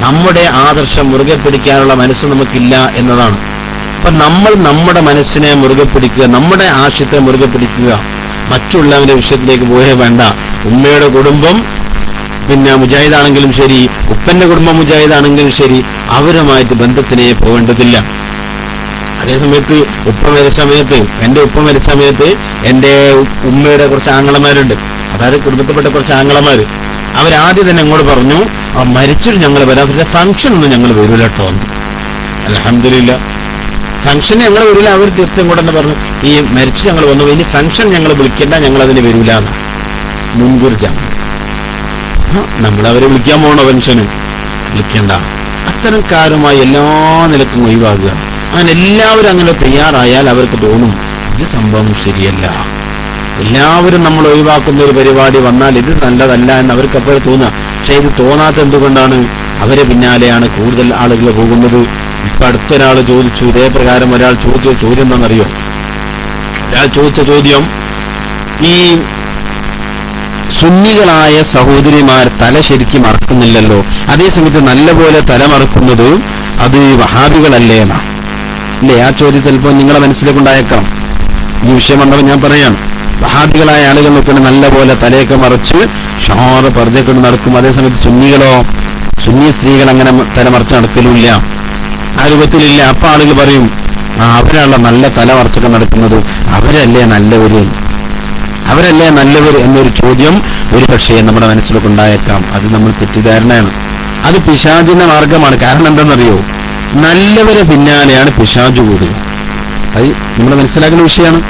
നമ്മുടെ ആദർശം മുറുകെ പിടിക്കാനുള്ള മനസ്സ് നമുക്കില്ല എന്നതാണ്. അപ്പൊ നമ്മൾ നമ്മുടെ മനസ്സിനെ മുറുകെ പിടിക്കുക, നമ്മുടെ ആശയത്തെ മുറുകെ പിടിക്കുക, മറ്റുള്ളവന്റെ വിഷയത്തിലേക്ക് പോയേ വേണ്ട. ഉമ്മയുടെ കുടുംബം പിന്നെ മുജാഹിദാണെങ്കിലും ശരി, ഉപ്പന്റെ കുടുംബം മുജാഹിദാണെങ്കിലും ശരി, അവരുമായിട്ട് ബന്ധത്തിനെ പോകേണ്ടതില്ല. അതേസമയത്ത് എന്റെ ഉപ്പ മരിച്ച സമയത്ത് എന്റെ ഉമ്മയുടെ കുറച്ച് ആങ്ങളമാരുണ്ട്, അതായത് കുടുംബത്തിൽപ്പെട്ട കുറച്ച് ആങ്ങളമാര്. അവരാദ്യം തന്നെ അങ്ങോട്ട് പറഞ്ഞു, മരിച്ചിട്ട് ഞങ്ങൾ വരാം, അവരുടെ ഫംഗ്ഷൻ ഒന്നും ഞങ്ങൾ വരൂല കേട്ടോ. അൽഹംദുലില്ലാ, ഫംഗ്ഷൻ ഞങ്ങൾ വരില്ല. അവർ തീർച്ചയായും കൂടെ തന്നെ പറഞ്ഞു, ഈ മരിച്ചു ഞങ്ങൾ വന്നു, ഇനി ഫംഗ്ഷൻ ഞങ്ങൾ വിളിക്കേണ്ട, ഞങ്ങൾ അതിന് വരൂല എന്ന് മുൻകൂർ ജാമ്യം. നമ്മളവരെ വിളിക്കാൻ പോകണോ? ഫംഗ്ഷന് വിളിക്കേണ്ട. അത്തരക്കാരുമായി എല്ലാ നിലക്കും ഒഴിവാക്കുക. അങ്ങനെ എല്ലാവരും അങ്ങനെ തയ്യാറായാൽ അവർക്ക് തോന്നും ഇത് സംഭവം ശരിയല്ല. എല്ലാവരും നമ്മൾ ഒഴിവാക്കുന്ന ഒരു പരിപാടി വന്നാൽ ഇത് നല്ലതല്ല എന്ന് അവർക്ക് അപ്പോഴും തോന്നുക. പക്ഷെ ഇത് തോന്നാത്ത എന്തുകൊണ്ടാണ്? അവരെ പിന്നാലെയാണ് കൂടുതൽ ആളുകൾ പോകുന്നത്. ഇപ്പൊ അടുത്തൊരാൾ ചോദിച്ചു, ഇതേ പ്രകാരം ഒരാൾ ചോദിച്ച ചോദ്യം എന്താണെന്നറിയോ? ഒരാൾ ചോദിച്ച ചോദ്യം, ഈ സുന്നികളായ സഹോദരിമാർ തല ശരിക്കും മറക്കുന്നില്ലല്ലോ, അതേസമയത്ത് നല്ലപോലെ തല മറക്കുന്നത് അത് വഹാബികളല്ലേ എന്നാ. ഇല്ലേ, ആ ചോദ്യം ചിലപ്പോൾ നിങ്ങളെ മനസ്സിലേക്കുണ്ടായേക്കാം. ഈ വിഷയം വന്നപ്പോൾ ഞാൻ പറയാം, വഹാബികളായ ആളുകൾ നോക്കുകയാണ് നല്ലപോലെ തലയൊക്കെ മറച്ച് ഷോറ് പർദ്ദക്കൊണ്ട് നടക്കും. അതേസമയത്ത് സുന്നികളോ, സുന്നി സ്ത്രീകൾ അങ്ങനെ തല മറച്ച് നടക്കലുമില്ല, ആ രൂപത്തിലില്ല. അപ്പൊ ആളുകൾ പറയും, അവരാണല്ലോ നല്ല തല മറച്ചൊക്കെ നടക്കുന്നത്, അവരല്ലേ നല്ലവർ എന്നൊരു ചോദ്യം ഒരു പക്ഷേ നമ്മുടെ മനസ്സിലൊക്കെ ഉണ്ടായേക്കാം. അത് നമ്മൾ തെറ്റിദ്ധാരണയാണ്. അത് പിശാചിന്റെ മാർഗമാണ്. കാരണം എന്താണെന്നറിയോ? നല്ലവരെ പിന്നാലെയാണ് പിശാചു കൂടുക. അത് നമ്മൾ മനസ്സിലാക്കുന്ന വിഷയമാണ്.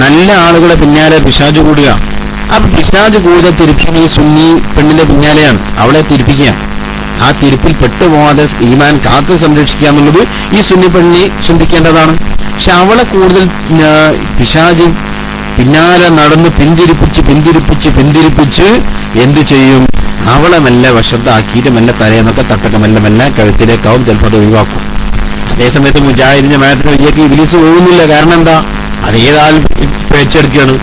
നല്ല ആളുകളെ പിന്നാലെ പിശാചു കൂടുക. അപ്പൊ പിശാചു കൂടുതൽ തിരിപ്പിക്കുന്ന ഈ സുന്നി പെണ്ണിന്റെ പിന്നാലെയാണ്. അവളെ തിരിപ്പിക്കുക. ആ തിരിപ്പിൽ പെട്ടുപോകാതെ ഈമാൻ കാത്തു സംരക്ഷിക്കുക എന്നുള്ളത് ഈ സുന്നി പെണ്ണി ചിന്തിക്കേണ്ടതാണ്. പക്ഷെ അവളെ കൂടുതൽ പിശാച് പിന്നാലെ നടന്ന് പിന്തിരിപ്പിച്ച് എന്തു ചെയ്യും? അവളെ മെല്ലെ വശത്താക്കിയിട്ട് മെല്ലെ തലേന്നൊക്കെ തട്ടൊക്കെ മെല്ലെ കഴുത്തിലേക്കാവും ചിലപ്പോൾ അത് ഒഴിവാക്കും. അതേസമയത്ത് മുജാഹിദ് ജമാഅത്തിന് വയ്യേക്ക് ഇബ്ലീസ് പോകുന്നില്ല. കാരണം എന്താ? അതേതായാലും പേച്ചെടുക്കുകയാണ്.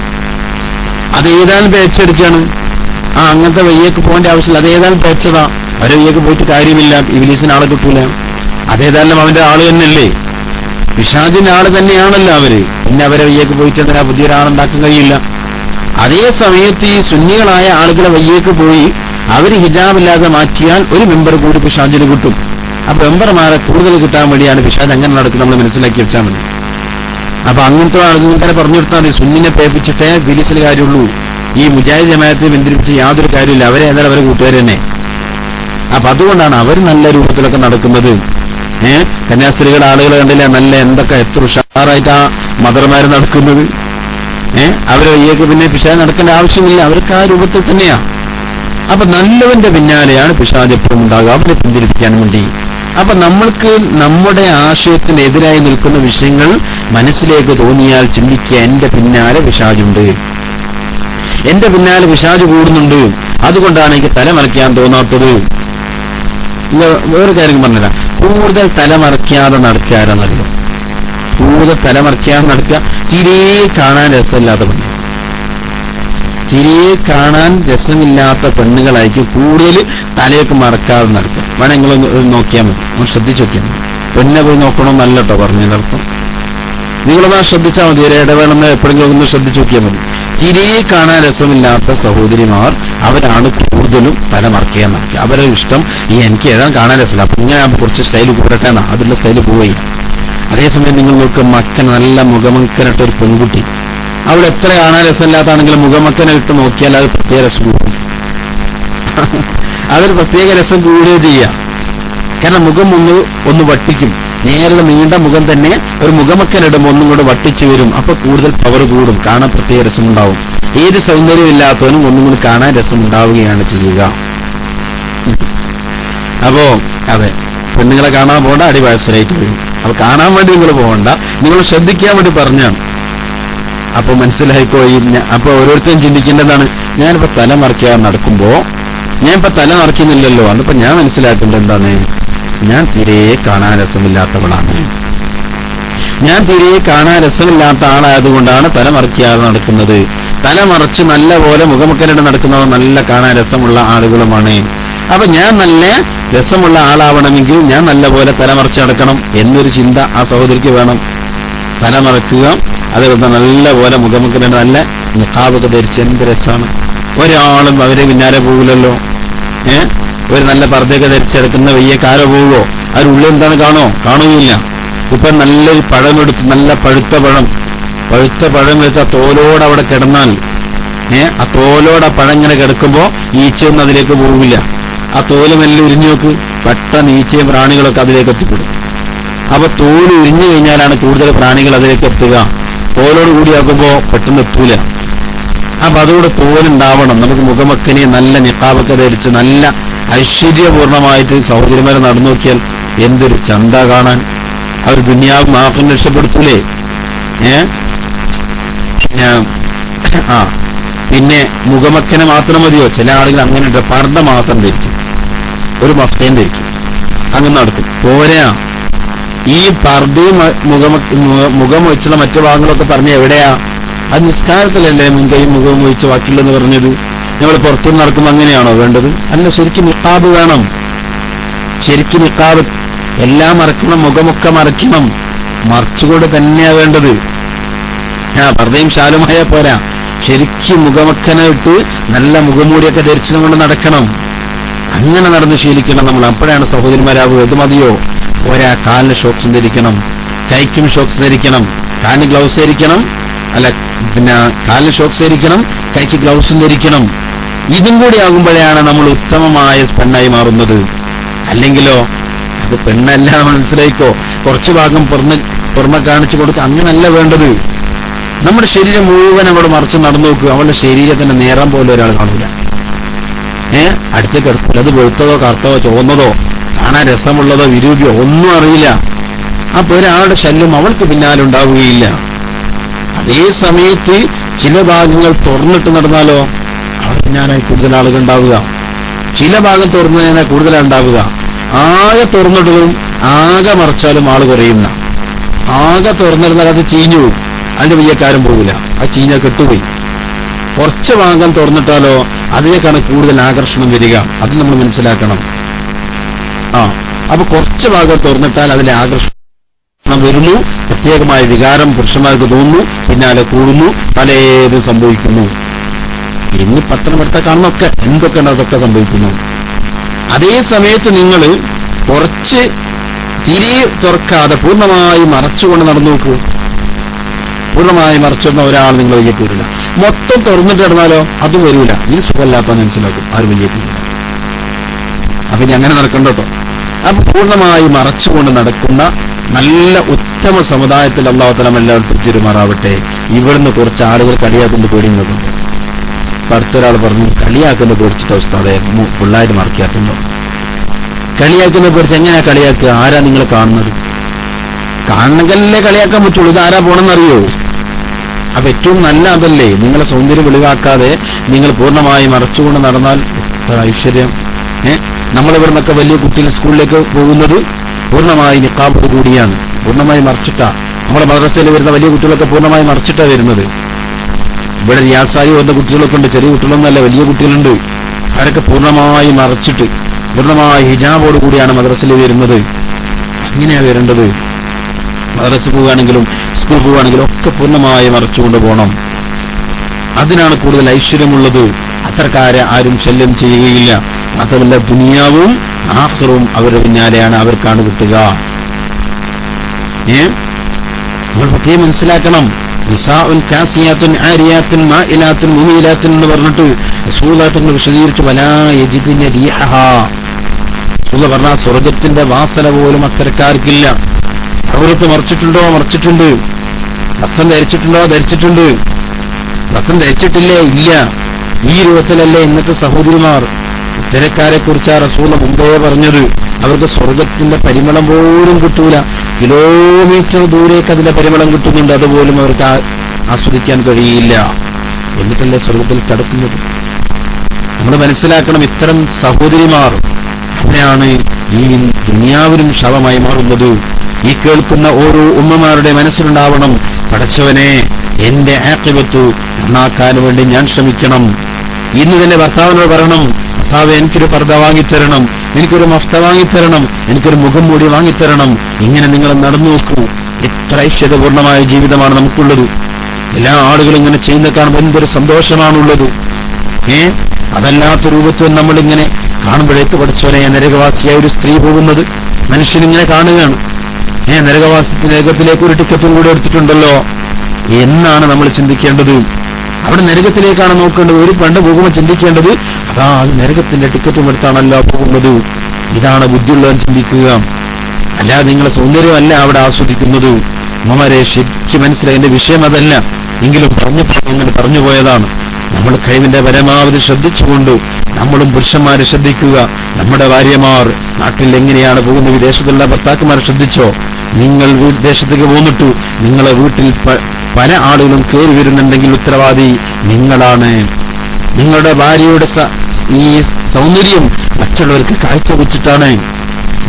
അങ്ങനത്തെ വയ്യേക്ക് പോകേണ്ട ആവശ്യമില്ല. അതേതായാലും പേച്ചതാ. അവരെ വയ്യേക്ക് പോയിട്ട് കാര്യമില്ല, ഇബ്ലീസിന് ആളെ കിട്ടൂല. അതേതായാലും അവന്റെ ആള് തന്നെയല്ലേ, പിശാചിന്റെ ആള് തന്നെയാണല്ലോ അവര്. പിന്നെ അവരെ വയ്യേക്ക് പോയിട്ട് എന്തിനാ പുതിയൊരാളുണ്ടാക്കാൻ കഴിയില്ല. അതേ സമയത്ത് ഈ സുന്നികളായ ആളുകളെ വയ്യേക്ക് പോയി അവര് ഹിജാബില്ലാതെ മാറ്റിയാൽ ഒരു മെമ്പർ കൂടി പിശാചിന് കിട്ടും. അപ്പൊ മെമ്പർമാരെ കൂടുതൽ കിട്ടാൻ വേണ്ടിയാണ് പിശാച് അങ്ങനെ നടക്കുന്നത്. നമ്മൾ മനസ്സിലാക്കി വെച്ചാൽ മതി. അപ്പൊ അങ്ങനത്തെ ആളുകൾ പറഞ്ഞു കൊടുത്താൽ മതി. സുന്നിനെ പേപ്പിച്ചിട്ടേ ബിലിസിൽ കാര്യമുള്ളൂ. ഈ മുജാഹിദ് ജമാഅത്തെ ബന്ധിപ്പിച്ച് യാതൊരു കാര്യമില്ല. അവരെ ഏതായാലും അവരെ കൂട്ടുകാർ തന്നെ. അപ്പൊ അതുകൊണ്ടാണ് അവർ നല്ല രൂപത്തിലൊക്കെ നടക്കുന്നത്. കന്യാസ്ത്രീകളുടെ ആളുകൾ കണ്ടില്ല, നല്ല എന്തൊക്കെ എത്ര ഉഷാറായിട്ടാ മദർമാര് നടക്കുന്നത്. അവരെ വയ്യേക്ക് പിന്നെ പിശാച് നടക്കേണ്ട ആവശ്യമില്ല. അവർക്ക് ആ രൂപത്തിൽ തന്നെയാ. അപ്പൊ നല്ലവന്റെ പിന്നാലെയാണ് പിശാച് എപ്പോഴും ഉണ്ടാകുക, അവരെ പിന്തിരിപ്പിക്കാൻ വേണ്ടി. അപ്പൊ നമ്മൾക്ക് നമ്മുടെ ആശയത്തിനെതിരായി നിൽക്കുന്ന വിഷയങ്ങൾ മനസ്സിലേക്ക് തോന്നിയാൽ ചിന്തിക്കുക, എന്റെ പിന്നാലെ പിശാചുണ്ട്, എന്റെ പിന്നാലെ പിശാച് കൂടുന്നുണ്ട്, അതുകൊണ്ടാണ് എനിക്ക് തലമറയ്ക്കാൻ തോന്നാത്തത്. വേറെ കാര്യം പറഞ്ഞുതരാം. കൂടുതൽ തലമറയ്ക്കാതെ നടക്കാരെന്നറിയോ? കൂടുതൽ തലമറയ്ക്കാതെ നടക്കുക തീരെ കാണാൻ രസമില്ലാത്ത പെണ്ണ്. തീരെ കാണാൻ രസമില്ലാത്ത പെണ്ണുകളായിരിക്കും കൂടുതൽ തലയൊക്കെ മറക്കാതെ നടക്കുക. വേണം നിങ്ങളൊന്ന് നോക്കിയാൽ മതി, ഒന്ന് ശ്രദ്ധിച്ചു നോക്കിയാൽ മതി. പെണ്ണെ പോയി നോക്കണമെന്നല്ല കേട്ടോ പറഞ്ഞതിൻ്റെ അർത്ഥം. നിങ്ങളൊന്നാ ശ്രദ്ധിച്ചാൽ മതി. ഒരു ഇടവേളന്ന് എപ്പോഴെങ്കിലും ഒന്ന് ശ്രദ്ധിച്ചു നോക്കിയാൽ മതി. തീരെ കാണാൻ രസമില്ലാത്ത സഹോദരിമാർ അവരാണ് കൂടുതലും തലമറയ്ക്കാൻ നടക്കുക. അവരുടെ ഇഷ്ടം ഈ എനിക്ക് ഏതാണ് കാണാൻ രസമില്ല, അപ്പൊ ഇങ്ങനെ കുറച്ച് സ്റ്റൈല് കൂടട്ടെ എന്നാ അതിലുള്ള സ്റ്റൈല് പോയി. അതേസമയം നിങ്ങൾ നോക്കുക, നല്ല മുഖമക്കനിട്ട ഒരു പെൺകുട്ടി, അവൾ എത്ര കാണാൻ രസമില്ലാത്താണെങ്കിലും മുഖമക്കനെ ഇട്ട് നോക്കിയാൽ അത് പ്രത്യേക രസം കൂടും. അതൊരു പ്രത്യേക രസം കൂടുകയും ചെയ്യാം. കാരണം മുഖം ഒന്ന് വട്ടിക്കും. നേരെ നീണ്ട മുഖം തന്നെ ഒരു മുഖമക്കനിടുമ്പോൾ ഒന്നും കൂടെ വട്ടിച്ചു വരും. അപ്പൊ കൂടുതൽ പവർ കൂടും, കാണാൻ പ്രത്യേക രസമുണ്ടാവും. ഏത് സൗന്ദര്യമില്ലാത്തവനും ഒന്നും കൂടി കാണാൻ രസമുണ്ടാവുകയാണ് ചെയ്യുക. അപ്പോ അതെ, പെണ്ണുങ്ങളെ കാണാൻ പോകണ്ട, അടിവാഴ്ചയായിട്ട് വരും. അപ്പൊ കാണാൻ വേണ്ടി നിങ്ങൾ പോകണ്ട, നിങ്ങൾ ശ്രദ്ധിക്കാൻ വേണ്ടി പറഞ്ഞാണ്. അപ്പൊ മനസ്സിലായിക്കോ. അപ്പൊ ഓരോരുത്തരും ചിന്തിക്കേണ്ടതാണ്, ഞാനിപ്പോ തലമറയ്ക്കാതെ നടക്കുമ്പോ ഞാനിപ്പോ തലമറയ്ക്കുന്നില്ലല്ലോ. അന്നിപ്പോ ഞാൻ മനസ്സിലാക്കേണ്ടത് എന്താണ്? ഞാൻ തീരെ കാണാൻ രസമില്ലാത്തവളാണ്. ഞാൻ തീരെ കാണാൻ രസമില്ലാത്ത ആളായതുകൊണ്ടാണ് തലമറയ്ക്കാതെ നടക്കുന്നത്. തലമറച്ച് നല്ല പോലെ മുഖമക്കനിട്ട് നടക്കുന്നവർ നല്ല കാണാൻ രസമുള്ള ആളുകളുമാണ്. അപ്പൊ ഞാൻ നല്ല രസമുള്ള ആളാവണമെങ്കിൽ ഞാൻ നല്ല പോലെ തലമറച്ച് നടക്കണം എന്നൊരു ചിന്ത ആ സഹോദരിക്ക് വേണം. തലമറക്കുക, അതേപോലെ നല്ല പോലെ മുഖമക്കനിട്ട് നല്ല നിഖാബൊക്കെ ധരിച്ച് എന്ത് രസമാണ്. ഒരാളും അവരെ പിന്നാലെ പോകില്ലല്ലോ. ഒരു നല്ല പർദ്ദയൊക്കെ ധരിച്ചെടുക്കുന്ന വയ്യക്കാരോ പോവോ? അവരുള്ളിൽ എന്താണ് കാണുകയില്ല. ഇപ്പൊ നല്ലൊരു പഴമെടുത്ത്, നല്ല പഴുത്ത പഴം എടുത്ത് ആ തോലോടെ അവിടെ കിടന്നാൽ ആ തോലോടെ പഴം ഇങ്ങനെ കിടക്കുമ്പോ ഈച്ചയൊന്നും അതിലേക്ക് പോകില്ല. ആ തോലുമെല്ലാം ഉരിഞ്ഞു നോക്ക്, പെട്ടെന്ന് ഈച്ചയും പ്രാണികളൊക്കെ അതിലേക്ക് എത്തിപ്പെടും. അപ്പൊ തോല് ഉരിഞ്ഞു കഴിഞ്ഞാലാണ് കൂടുതൽ പ്രാണികൾ അതിലേക്ക് എത്തുക. തോലോട് കൂടിയാക്കുമ്പോ പെട്ടെന്ന് എത്തൂല. അപ്പൊ അതുകൊണ്ട് തോലുണ്ടാവണം. നമുക്ക് മുഖമക്കനെ നല്ല നിഖാബൊക്കെ ധരിച്ച് നല്ല ഐശ്വര്യപൂർണമായിട്ട് സഹോദരിമാരെ നടന്നു നോക്കിയാൽ എന്തൊരു ചന്ത കാണാൻ. അവർ ദുനിയാവ് ആഖിറം രക്ഷപ്പെടുത്തൂലേ? പിന്നെ മുഖമക്കനെ മാത്രം മതിയോ? ചില ആളുകൾ അങ്ങനെ പർദ്ദ മാത്രം ധരിക്കും, ഒരു മഫ്തയും ധരിക്കും, അങ്ങനെ നടക്കും. പോരാ, ഈ പർദ്ദയും മുഖം വെച്ചുള്ള മറ്റു ഭാഗങ്ങളൊക്കെ പറഞ്ഞ എവിടെയാ? അത് നിസ്കാരത്തിലല്ലേ മുൻകൈയും മുഖവും ഒഴിച്ച് ബാക്കിയുള്ളെന്ന് പറഞ്ഞത്? നമ്മൾ പുറത്തുനിന്ന് നടക്കുമ്പോൾ അങ്ങനെയാണോ വേണ്ടത്? അല്ല, ശരിക്കും നിഖാബ് വേണം. ശരിക്കും നിഖാബ് എല്ലാം മറക്കണം, മുഖമൊക്കെ മറയ്ക്കണം, മറച്ചുകൊണ്ട് തന്നെയാ വേണ്ടത്. പർദ്ദയും ശാലുമായ പോരാ, ശരിക്കും മുഖമക്കനെ ഇട്ട് നല്ല മുഖംമൂടിയൊക്കെ ധരിച്ചുകൊണ്ട് നടക്കണം. അങ്ങനെ നടന്ന് ശീലിക്കണം നമ്മൾ. അപ്പോഴാണ് സഹോദരിമാരാവുക. ഇത് മതിയോ? പോരാ, കാലിന് ഷോക്സ് ധരിക്കണം, കൈക്കും ഷോക്സ് ധരിക്കണം, കാലിന് ഗ്ലൗസ് ധരിക്കണം. അല്ല, പിന്നെ കാലിന് ഷോക്സ് ധരിക്കണം, കൈക്ക് ഗ്ലൗസും ധരിക്കണം. ഇതും കൂടി ആകുമ്പോഴാണ് നമ്മൾ ഉത്തമമായ പെണ്ണായി മാറുന്നത്. അല്ലെങ്കിലോ അത് പെണ്ണല്ല, മനസ്സിലായിക്കോ. കുറച്ചു ഭാഗം പുറമെ കാണിച്ചു കൊടുക്കുക, അങ്ങനല്ല വേണ്ടത്. നമ്മുടെ ശരീരം മുഴുവൻ അവിടെ മറിച്ച് നടന്നു നോക്കുക, അവളുടെ ശരീരത്തിന്റെ നേരം പോലെ ഒരാൾ കാണൂല. അടുത്തേക്ക് എടുക്കില്ല. അത് വെളുത്തതോ കറുത്തതോ ചുവന്നതോ കാണാൻ രസമുള്ളതോ വിരൂപിയോ ഒന്നും അറിയില്ല. അപ്പൊ ഒരാളുടെ ശല്യം അവൾക്ക് പിന്നാലെ ഉണ്ടാവുകയില്ല. അതേ സമയത്ത് ചില ഭാഗങ്ങൾ തുറന്നിട്ട് നടന്നാലോ അവിടെ പിന്നാലായി കൂടുതൽ ആളുകൾ ഉണ്ടാവുക. ചില ഭാഗം തുറന്നതിനാ കൂടുതലുണ്ടാവുക. ആകെ തുറന്നിട്ടതും ആകെ മറച്ചാലും ആള് കുറയുന്ന. ആകെ തുറന്നിരുന്നാൽ അത് ചീഞ്ഞു പോകും, അതിന്റെ വയ്യക്കാരും പോകില്ല, ആ ചീഞ്ഞ കെട്ടുപോയി. കുറച്ച് ഭാഗം തുറന്നിട്ടാലോ അതിലേക്കാണ് കൂടുതൽ ആകർഷണം വരിക. അത് നമ്മൾ മനസ്സിലാക്കണം. അപ്പൊ കുറച്ച് ഭാഗം തുറന്നിട്ടാൽ അതിലെ ആകർഷണം വരുന്നു, പ്രത്യേകമായ വികാരം പുരുഷന്മാർക്ക് തോന്നുന്നു, പിന്നാലെ കൂടുന്നു, പലതും സംഭവിക്കുന്നു. ഇന്ന് പത്രമെടുത്ത കാണുന്നൊക്കെ എന്തൊക്കെയാണ് അതൊക്കെ സംഭവിക്കുന്നു. അതേ സമയത്ത് നിങ്ങൾ കുറച്ച് തിരി തുറക്കാതെ പൂർണ്ണമായി മറച്ചുകൊണ്ട് നടന്നു നോക്കൂ. പൂർണ്ണമായി മറച്ചിടുന്ന ഒരാൾ നിങ്ങൾ വയ്യേക്ക് വരില്ല. മൊത്തം തുറന്നിട്ട് നടന്നാലോ അതും വരില്ല. ഈ സുഖമില്ലാത്ത മനസ്സിലാക്കും, ആരും വയ്യേക്ക് വരില്ല. അപ്പൊ ഇനി അങ്ങനെ നടക്കണ്ട കേട്ടോ. അപ്പൊ പൂർണ്ണമായി മറച്ചുകൊണ്ട് നടക്കുന്ന നല്ല ഉത്തമ സമുദായത്തിൽ അല്ലാഹു തആല എല്ലാവരും പെരുമാറാവട്ടെ. ഇവിടുന്ന് കുറച്ച് ആളുകൾ കളിയാക്കുന്ന പേടിയുന്നുണ്ട്. ഇപ്പൊ അടുത്തൊരാൾ പറഞ്ഞു, കളിയാക്കുന്ന പേടിച്ചിട്ട് ഉസ്താദേ ഫുള്ളായിട്ട് മറക്കാത്തുണ്ടോ? കളിയാക്കുന്ന പേടിച്ച് എങ്ങനെയാ കളിയാക്കുക? ആരാ നിങ്ങൾ കാണുന്നത്? കാണണമെങ്കിലല്ലേ കളിയാക്കാൻ പറ്റുള്ളൂ. ഇത് ആരാ പോണെന്നറിയോ? അപ്പൊ ഏറ്റവും നല്ല അതല്ലേ, നിങ്ങളെ സൗന്ദര്യം വെളിവാക്കാതെ നിങ്ങൾ പൂർണ്ണമായി മറച്ചുകൊണ്ട് നടന്നാൽ എത്ര ഐശ്വര്യം. നമ്മളിവിടെ നിന്നൊക്കെ വലിയ കുട്ടികൾ സ്കൂളിലേക്ക് പോകുന്നത് പൂർണ്ണമായി നിഖാബോട് കൂടിയാണ്, പൂർണ്ണമായി മറച്ചിട്ടാ. നമ്മുടെ മദ്രസയിൽ വരുന്ന വലിയ കുട്ടികളൊക്കെ പൂർണ്ണമായി മറച്ചിട്ടാ വരുന്നത്. ഇവിടെ റിയാസായി വന്ന കുട്ടികളൊക്കെ ഉണ്ട്, ചെറിയ കുട്ടികളൊന്നല്ല, വലിയ കുട്ടികളുണ്ട്. അവരൊക്കെ പൂർണ്ണമായി മറച്ചിട്ട് പൂർണ്ണമായി ഹിജാബോട് കൂടിയാണ് മദ്രസയിൽ വരുന്നത്. അങ്ങനെയാ വരേണ്ടത്. മദ്രസ പോവുകയാണെങ്കിലും സ്കൂൾ പോവുകയാണെങ്കിലും ഒക്കെ പൂർണ്ണമായി മറച്ചുകൊണ്ട് പോകണം. അതിനാണ് കൂടുതൽ ഐശ്വര്യമുള്ളത്. അത്തരക്കാരെ ആരും ശല്യം ചെയ്യുകയില്ല. മാത്രമല്ല ദുനിയാവും ആഖിറവും അവരുടെ പിന്നാലെയാണ്, അവർക്കാണ് കിട്ടുക. നമ്മൾ പ്രത്യേകം മനസ്സിലാക്കണം. നിസാഉൻ കാസിയാത്തുൻ ആരിയാത്തുൻ മാഇലാത്തുൻ മുമീലാത്തുൻ എന്ന് പറഞ്ഞിട്ട് റസൂലുള്ളാഹി തങ്ങൾ വിശദീകരിച്ചു. വലാ യജിദിന റിയഹഹാ. റസൂലുള്ളാഹി പറഞ്ഞ സ്വർഗ്ഗത്തിന്റെ വാസന പോലും അത്തരക്കാർക്കില്ല. പ്രവൃത്തി മറിച്ചിട്ടുണ്ട്. വസ്ത്രം ധരിച്ചിട്ടുണ്ട്. വസ്ത്രം ധരിച്ചിട്ടില്ലേ? ഇല്ല. ഈ രൂപത്തിലല്ലേ ഇന്നത്തെ സഹോദരിമാർ. ഇത്തരക്കാരെ കുറിച്ചാ റസൂൽ മുമ്പേ പറഞ്ഞത്. അവർക്ക് സ്വർഗത്തിന്റെ പരിമളം പോലും കിട്ടൂല. കിലോമീറ്റർ ദൂരേക്ക് അതിന്റെ പരിമളം കിട്ടുന്നുണ്ട്, അതുപോലും അവർക്ക് ആസ്വദിക്കാൻ കഴിയില്ല. എന്നിട്ടല്ലേ സ്വർഗത്തിൽ കടക്കുന്നത്. നമ്മൾ മനസ്സിലാക്കണം, ഇത്തരം സഹോദരിമാർ അവരാണ് ഈ ദുനിയാവിലും ശവമായി മാറുന്നത്. ഈ കേൾക്കുന്ന ഓരോ ഉമ്മമാരുടെ മനസ്സിലുണ്ടാവണം, പടച്ചവനെ എന്റെ ആഖിബത്ത് നന്നാക്കാൻ വേണ്ടി ഞാൻ ശ്രമിക്കണം. ഇന്ന് തന്നെ ഭർത്താവിനോട് പറയണം, ഭർത്താവ് എനിക്കൊരു പർദ്ദ വാങ്ങിത്തരണം, എനിക്കൊരു മഫ്ത വാങ്ങിത്തരണം, എനിക്കൊരു മുഖം മൂടി വാങ്ങിത്തരണം. ഇങ്ങനെ നിങ്ങൾ നടന്നു നോക്കൂ. എത്ര ഐശ്വര്യപൂർണമായ ജീവിതമാണ് നമുക്കുള്ളത്. എല്ലാ ആളുകളും ഇങ്ങനെ ചെയ്യുന്ന കാണുമ്പോൾ എന്തൊരു സന്തോഷമാണുള്ളത്. അതല്ലാത്ത രൂപത്തിൽ നമ്മളിങ്ങനെ കാണുമ്പോഴേക്ക് പഠിച്ചോനെ നരകവാസിയായ ഒരു സ്ത്രീ പോകുന്നത് മനുഷ്യനിങ്ങനെ കാണുകയാണ്. നരകത്തിലേക്ക് ഒരു ടിക്കറ്റും കൂടെ എടുത്തിട്ടുണ്ടല്ലോ എന്നാണ് നമ്മൾ ചിന്തിക്കേണ്ടത്. അവിടെ നരകത്തിലേക്കാണ് നോക്കേണ്ടത്. ഒരു പണ്ട് പോകുമ്പോൾ ചിന്തിക്കേണ്ടത് അതാ നരകത്തിന്റെ ടിക്കറ്റും എടുത്താണല്ലോ പോകുന്നത്. ഇതാണ് ബുദ്ധിയുള്ളവൻ ചിന്തിക്കുക. അല്ലാതെ നിങ്ങളെ സൗന്ദര്യമല്ല അവിടെ ആസ്വദിക്കുന്നത്. ഉമ്മമാരെ ശരിക്കും മനസ്സിലായി, എന്റെ വിഷയം അതല്ല, എങ്കിലും അങ്ങനെ പറഞ്ഞു പോയതാണ്. നമ്മൾ കഴിവിന്റെ പരമാവധി ശ്രദ്ധിച്ചുകൊണ്ട് നമ്മളും പുരുഷന്മാരെ ശ്രദ്ധിക്കുക. നമ്മുടെ ഭാര്യമാർ നാട്ടിൽ എങ്ങനെയാണ് പോകുന്നത്, വിദേശത്തുള്ള ഭർത്താക്കന്മാരെ ശ്രദ്ധിച്ചോ? നിങ്ങൾ വിദേശത്തേക്ക് പോന്നിട്ടു നിങ്ങളെ വീട്ടിൽ പല ആളുകളും കയറി വരുന്നുണ്ടെങ്കിൽ ഉത്തരവാദി നിങ്ങളാണ്. നിങ്ങളുടെ ഭാര്യയുടെ ഈ സൗന്ദര്യം മറ്റുള്ളവർക്ക് കാഴ്ചവെച്ചിട്ടാണ്.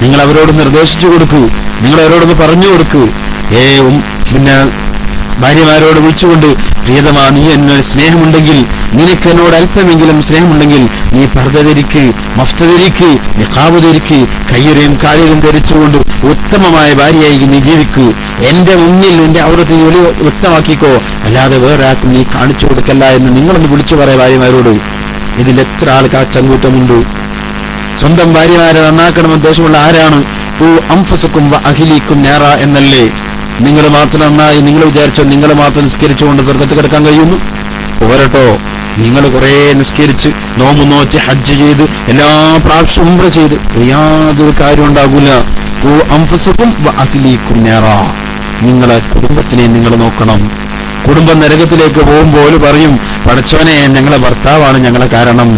നിങ്ങൾ അവരോട് നിർദ്ദേശിച്ചു കൊടുക്കൂ, നിങ്ങൾ അവരോടൊന്ന് പറഞ്ഞു കൊടുക്കൂ. പിന്നെ ഭാര്യമാരോട് വിളിച്ചുകൊണ്ട്, പ്രിയതമാ, നീ എന്നോട് സ്നേഹമുണ്ടെങ്കിൽ, നിനക്ക് എന്നോട് അല്പമെങ്കിലും സ്നേഹമുണ്ടെങ്കിൽ നീ പർദ്ദ ധരിക്ക്, മഫ്ത ധരിക്ക്, നിഖാബ് ധരിക്ക്, കയ്യുരയും കാലുകളും ധരിച്ചുകൊണ്ട് ഉത്തമമായ ഭാര്യയായി നീ ജീവിക്കൂ. എന്റെ മുന്നിൽ നിന്റെ ഔറത്ത് നീ വ്യക്തമാക്കിക്കോ, അല്ലാതെ വേറെ ആർക്കും നീ കാണിച്ചു കൊടുക്കല്ല എന്ന് നിങ്ങളൊന്ന് വിളിച്ചു പറയാം ഭാര്യമാരോട്. ഇതിൽ എത്ര ആൾക്ക് ആ ചങ്കൂറ്റമുണ്ട്? സ്വന്തം ഭാര്യമാരെ നന്നാക്കണം ഉദ്ദേശമുള്ള ആരാണ്? അംഫസക്കും അഖിലിക്കും നേറ എന്നല്ലേ? നിങ്ങൾ മാത്രം നന്നായി നിങ്ങൾ വിചാരിച്ചോ നിങ്ങൾ മാത്രം നിസ്കരിച്ചുകൊണ്ട് സ്വർഗത്ത് കിടക്കാൻ കഴിയുന്നു? പോരട്ടോ, നിങ്ങൾ കുറെ നിസ്കരിച്ച് നോമ്പ് നോറ്റ് ഹജ്ജ് ചെയ്ത് എല്ലാ പ്രാവശ്യം ഉംറ ചെയ്ത് യാതൊരു കാര്യം ഉണ്ടാകൂല. അംഫസക്കും അഖിലിക്കും നേറ. നിങ്ങളെ കുടുംബത്തിനെ നിങ്ങൾ നോക്കണം. കുടുംബം നരകത്തിലേക്ക് പോകുമ്പോൾ പറയും, പടച്ചവനെ ഞങ്ങളെ ഭർത്താവാണ് ഞങ്ങളെ കാരണം.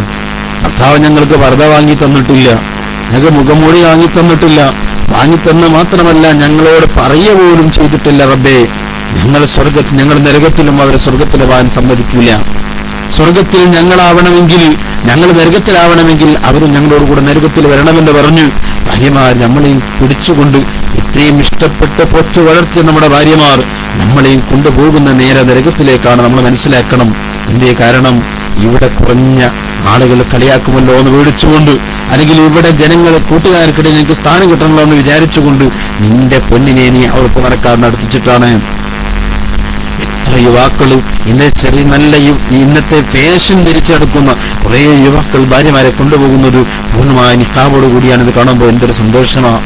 ഭർത്താവ് ഞങ്ങൾക്ക് പർദ്ദ വാങ്ങി തന്നിട്ടില്ല, ഞങ്ങൾക്ക് മുഖംമൂടി വാങ്ങി തന്നിട്ടില്ല, വാങ്ങിത്തന്ന് മാത്രമല്ല ഞങ്ങളോട് പറയുക പോലും ചെയ്തിട്ടില്ല. റബ്ബേ, ഞങ്ങൾ നരകത്തിലും അവരെ സ്വർഗത്തിലാവാൻ സമ്മതിക്കില്ല. സ്വർഗത്തിൽ ഞങ്ങളാവണമെങ്കിൽ, ഞങ്ങൾ നരകത്തിലാവണമെങ്കിൽ അവരും ഞങ്ങളോട് കൂടെ നരകത്തിൽ വരണമെന്ന് പറഞ്ഞു. ഭാര്യമാർ നമ്മളെയും പിടിച്ചുകൊണ്ട് ഇത്രയും ഇഷ്ടപ്പെട്ട് പൊച്ചു വളർത്തിയ നമ്മുടെ ഭാര്യമാർ നമ്മളെയും കൊണ്ടുപോകുന്ന നേരെ നരകത്തിലേക്കാണ് നമ്മൾ മനസ്സിലാക്കണം. എന്തേ കാരണം? ഇവിടെ കുറഞ്ഞ ആളുകൾ കളിയാക്കുമല്ലോ എന്ന് പേടിച്ചുകൊണ്ട്, അല്ലെങ്കിൽ ഇവിടെ ജനങ്ങളെ കൂട്ടുകാർക്കിടയിൽ എനിക്ക് സ്ഥാനം കിട്ടണമല്ലോ എന്ന് വിചാരിച്ചുകൊണ്ട് നിന്റെ പൊന്നിനെ നീ അവർക്ക് മറക്കാതെ നടത്തിച്ചിട്ടാണ്. എത്ര യുവാക്കൾ ഇന്നത്തെ ഫാഷൻ ധരിച്ചെടുക്കുന്ന കുറെ യുവാക്കൾ ഭാര്യമാരെ കൊണ്ടുപോകുന്നത് പൂർണ്ണമായ നിഖാബോട് കൂടിയാണ്. ഇത് കാണുമ്പോൾ എന്തൊരു സന്തോഷമാണ്.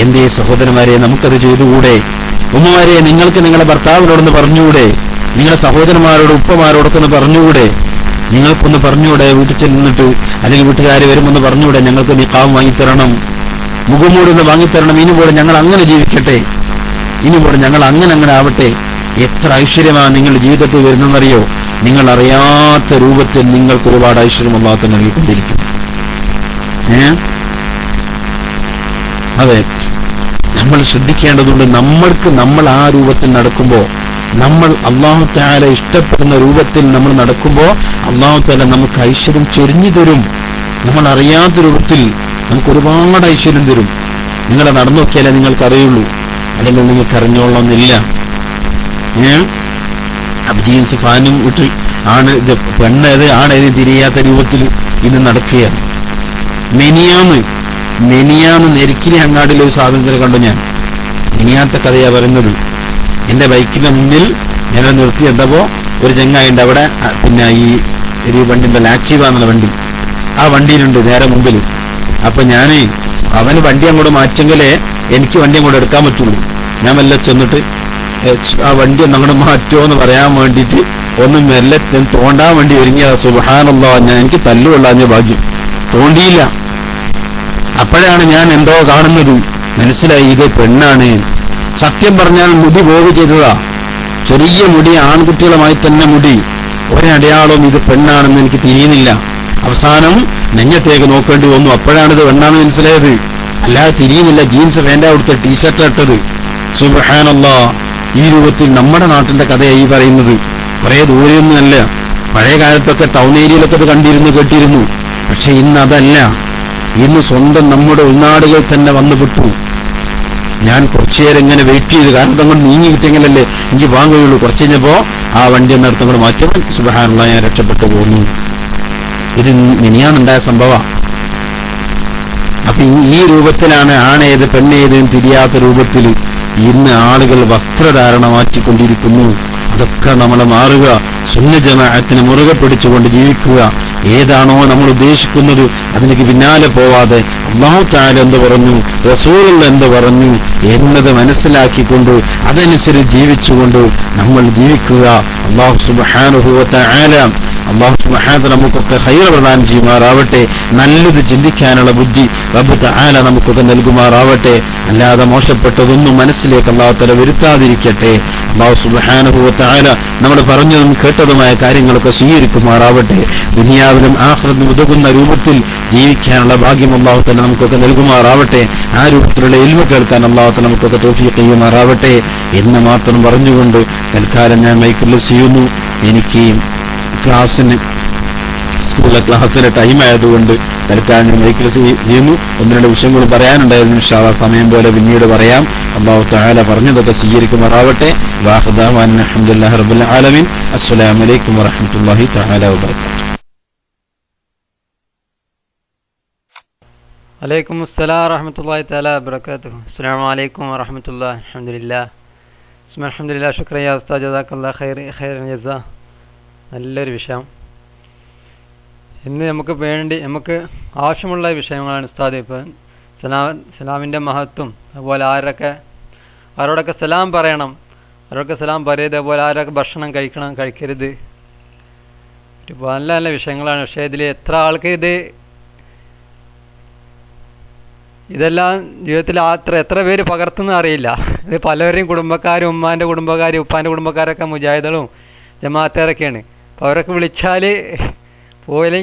എന്തേ സഹോദരന്മാരെ, നമുക്കത് ചെയ്തുകൂടെ? ഉമ്മമാരെ, നിങ്ങൾക്ക് നിങ്ങളുടെ ഭർത്താവിനോടൊന്ന് പറഞ്ഞുകൂടെ? നിങ്ങളുടെ സഹോദരന്മാരോട് ഉപ്പമാരോടൊക്കെ ഒന്ന് പറഞ്ഞുകൂടെ? നിങ്ങൾക്കൊന്ന് പറഞ്ഞുകൂടെ? വീട്ടിൽ ചെന്നിട്ട് അല്ലെങ്കിൽ വീട്ടുകാർ വരുമെന്ന് പറഞ്ഞുകൂടെ? ഞങ്ങൾക്ക് നിഖാബ് വാങ്ങിത്തരണം, മുഖംമൂടി വാങ്ങിത്തരണം, ഇനിപോലെ ഞങ്ങൾ അങ്ങനെ ജീവിക്കട്ടെ, ഇനിപോലെ ഞങ്ങൾ അങ്ങനെ ആവട്ടെ. എത്ര ഐശ്വര്യമാണ് നിങ്ങളുടെ ജീവിതത്തിൽ വരുന്നതെന്നറിയോ? നിങ്ങൾ അറിയാത്ത രൂപത്തിൽ നിങ്ങൾക്ക് ഒരുപാട് ഐശ്വര്യം അല്ലാഹു നൽകിക്കൊണ്ടിരിക്കും. അതെ, നമ്മൾ ശ്രദ്ധിക്കേണ്ടതുണ്ട്. നമ്മൾ ആ രൂപത്തിൽ നടക്കുമ്പോൾ, നമ്മൾ അല്ലാഹു തആല ഇഷ്ടപ്പെടുന്ന രൂപത്തിൽ നമ്മൾ നടക്കുമ്പോൾ അല്ലാഹു തആല നമുക്ക് ഐശ്വര്യം ചൊരിഞ്ഞു തരും. നമ്മൾ അറിയാത്ത രൂപത്തിൽ നമുക്ക് ഒരുപാട് ഐശ്വര്യം തരും. നിങ്ങളെ നടന്നു നോക്കിയാലേ നിങ്ങൾക്കറിയുള്ളൂ, അല്ലെങ്കിൽ നിങ്ങൾക്ക് അറിഞ്ഞോളണമെന്നില്ല. ജീൻസ് ഫാനും ഇട്ട് ആണ് ഇത് പെണ്ണേത് ആണേത് തിരിയാത്ത രൂപത്തിൽ ഇന്ന് നടക്കുകയാണ്. മെനിയാന്ന് നെരുക്കിനി അങ്ങാടിയിൽ ഒരു സാധനത്തിന് കണ്ടു ഞാൻ. മെനിയാത്ത കഥയാ പറയുന്നത്. എന്റെ ബൈക്കിന്റെ മുന്നിൽ ഞാൻ നിർത്തി എന്തപ്പോ ഒരു ചെങ്ങായിണ്ട് അവിടെ. പിന്നെ ഈ ഒരു വണ്ടിന്റെ ആക്റ്റീവ എന്നുള്ള വണ്ടി, ആ വണ്ടിയിലുണ്ട് നേരെ മുമ്പിൽ. അപ്പൊ ഞാന് അവന് വണ്ടി അങ്ങോട്ട് മാറ്റെങ്കിലേ എനിക്ക് വണ്ടി അങ്ങോട്ട് എടുക്കാൻ പറ്റുള്ളൂ. ഞാൻ മെല്ലെ ചെന്നിട്ട് ആ വണ്ടി ഒന്ന് അങ്ങോട്ട് മാറ്റുമോ എന്ന് പറയാൻ വേണ്ടിയിട്ട് ഒന്ന് മെല്ലെ തോണ്ടാൻ വേണ്ടി ഒരുങ്ങിയ സുബ്ഹാനല്ലാഹ്, ഞാൻ എനിക്ക് തല്ലുകൊള്ളാഞ്ഞ ഭാഗ്യം, തോണ്ടിയില്ല. അപ്പോഴാണ് ഞാൻ എന്തോ കാണുന്നത്, മനസ്സിലായി ഇത് പെണ്ണാണ്. സത്യം പറഞ്ഞാൽ മുടി പോവ് ചെയ്തതാ, ചെറിയ മുടി, ആൺകുട്ടികളുമായി തന്നെ മുടി, ഒരടയാളവും ഇത് പെണ്ണാണെന്ന് എനിക്ക് തിരിയുന്നില്ല. അവസാനം നെഞ്ഞത്തേക്ക് നോക്കേണ്ടി വന്നു. അപ്പോഴാണിത് പെണ്ണാണെന്ന് മനസ്സിലായത്, അല്ലാതെ തിരിയുന്നില്ല. ജീൻസ് പാൻ്റാ കൊടുത്ത ടീഷർട്ട് ഇട്ടത്. സുബ്ഹാനല്ലാഹ്, ഈ രൂപത്തിൽ നമ്മുടെ നാട്ടിന്റെ കഥയായി പറയുന്നത്. കുറെ ദൂരെയൊന്നുമല്ല. പഴയ കാലത്തൊക്കെ ടൗൺ ഏരിയയിലൊക്കെ ഇത് കേട്ടിരുന്നു. പക്ഷെ ഇന്ന് അതല്ല. ഇന്ന് സ്വന്തം നമ്മുടെ ഉൾനാടുകൾ തന്നെ വന്നുപെട്ടു. ഞാൻ കുറച്ചു നേരം ഇങ്ങനെ വെയിറ്റ് ചെയ്തു, കാരണം അങ്ങോട്ട് നീങ്ങി കിട്ടിയെങ്കിലല്ലേ എനിക്ക് പോകാൻ കഴിയുള്ളൂ. കുറച്ച് കഴിഞ്ഞപ്പോ ആ വണ്ടി ഒന്നിടത്ത് അങ്ങോട്ട് മാറ്റിയപ്പോൾ സുബ്ഹാനല്ലാഹ്, ഞാൻ രക്ഷപ്പെട്ടു പോകുന്നു. ഇത് മിനിയാന്നുണ്ടായ സംഭവം. അപ്പൊ ഈ രൂപത്തിലാണ് ആണേത് പെണ്ണേത് തിരിയാത്ത രൂപത്തിൽ ഇന്ന് ആളുകൾ വസ്ത്രധാരണ മാറ്റിക്കൊണ്ടിരിക്കുന്നു. അതൊക്കെ നമ്മൾ മാറുക, സുന്ന ജമാഅത്തിനെ മുറുകെ പിടിച്ചുകൊണ്ട് ജീവിക്കുക. ഏതാണോ നമ്മൾ ഉദ്ദേശിക്കുന്നത് അതിലേക്ക് പിന്നാലെ പോവാതെ അല്ലാഹു തആല എന്ത് പറഞ്ഞു, റസൂലുള്ള എന്ത് പറഞ്ഞു എന്നത് മനസ്സിലാക്കിക്കൊണ്ട് അതനുസരിച്ച് ജീവിച്ചുകൊണ്ട് നമ്മൾ ജീവിക്കുക. അല്ലാഹു സുബ്ഹാനഹു വ തആല നമുക്കൊക്കെ ഖൈർ പ്രദാനം ചെയ്യുമാറാവട്ടെ. നല്ലത് ചിന്തിക്കാനുള്ള ബുദ്ധി റബ്ബ് തആല നമുക്കൊക്കെ നൽകുമാറാവട്ടെ. അല്ലാതെ മോശപ്പെട്ടതൊന്നും മനസ്സിലേക്ക് അല്ലാഹു തആല വരുത്താതിരിക്കട്ടെ. അല്ലാഹു സുബ്ഹാനഹു വ തആല നമ്മൾ പറഞ്ഞതും കേട്ടതുമായ കാര്യങ്ങളൊക്കെ സ്വീകരിക്കുമാറാവട്ടെ. ദുനിയാവിലും ആഖിറത്തിലും ഉതകുന്ന രൂപത്തിൽ ജീവിക്കാനുള്ള ഭാഗ്യം അല്ലാഹു തആല നമുക്കൊക്കെ നൽകുമാറാവട്ടെ. ആ രൂപത്തിലുള്ള ഇൽമ കേൾക്കാൻ അല്ലാഹു തആല നമുക്കൊക്കെ തൗഫീഖ് ചെയ്യുമാറാവട്ടെ എന്ന് മാത്രം പറഞ്ഞുകൊണ്ട് തൽക്കാലം ഞാൻ മൈക്കിൽ ചെയ്യുന്നു. എനിക്ക് സ്കൂളിലെ ക്ലാസ്സിലെ ടൈം ആയതുകൊണ്ട് തൽക്കാലം ഞാൻ മൈക്കിൽ ചെയ്യുന്നു. ഒന്ന് രണ്ട് വിഷയങ്ങൾ പറയാനുണ്ടായിരുന്നു. ഇൻഷാ അല്ലാഹ് സമയം പോലെ പിന്നീട് പറയാം. അല്ലാഹു തആല പറഞ്ഞതൊക്കെ സ്വീകരിക്കുമാറാവട്ടെ. വാഖിദാവാന അൽഹംദുലില്ലാഹി റബ്ബിൽ ആലമീൻ. അസ്സലാമു അലൈക്കും വറഹ്മത്തുള്ളാഹി തആല വബറകാതുഹു. വലൈക്കും അസ്സലാം വറഹ്മത്തുള്ളാഹി തആല വബറകാതുഹു. അസ്സലാമു അലൈക്കും വറഹ്മത്തുള്ളാഹി. അൽഹംദുലില്ലാഹ് അൽഹംദുലില്ലാഹ് ശുക്രൻ യാ ഉസ്താദ്, ജസാക്കല്ലാഹു ഖൈറൻ ജസാ. നല്ലൊരു വിഷയം. ഇന്ന് നമുക്ക് ആവശ്യമുള്ള വിഷയങ്ങളാണ് ഉസ്താദ്. ഇപ്പം സലാമിൻ്റെ മഹത്വം, അതുപോലെ ആരോടൊക്കെ സലാം പറയണം, ആരോടൊക്കെ സലാം പറയരുത്, അതുപോലെ ആരൊക്കെ ഭക്ഷണം കഴിക്കണം കഴിക്കരുത്, നല്ല നല്ല വിഷയങ്ങളാണ്. പക്ഷേ ഇതിൽ എത്ര ആൾക്ക് ഇതെല്ലാം ജീവിതത്തിൽ എത്ര പേര് പകർത്തുന്ന അറിയില്ല. ഇത് പലവരെയും കുടുംബക്കാരും, ഉമ്മാൻ്റെ കുടുംബക്കാരും ഉപ്പാൻ്റെ കുടുംബക്കാരൊക്കെ മുജാഹിദുകളും ജമാഅത്തുകാരൊക്കെയാണ്. അപ്പോൾ അവരൊക്കെ വിളിച്ചാൽ പോയില്ലെങ്കിൽ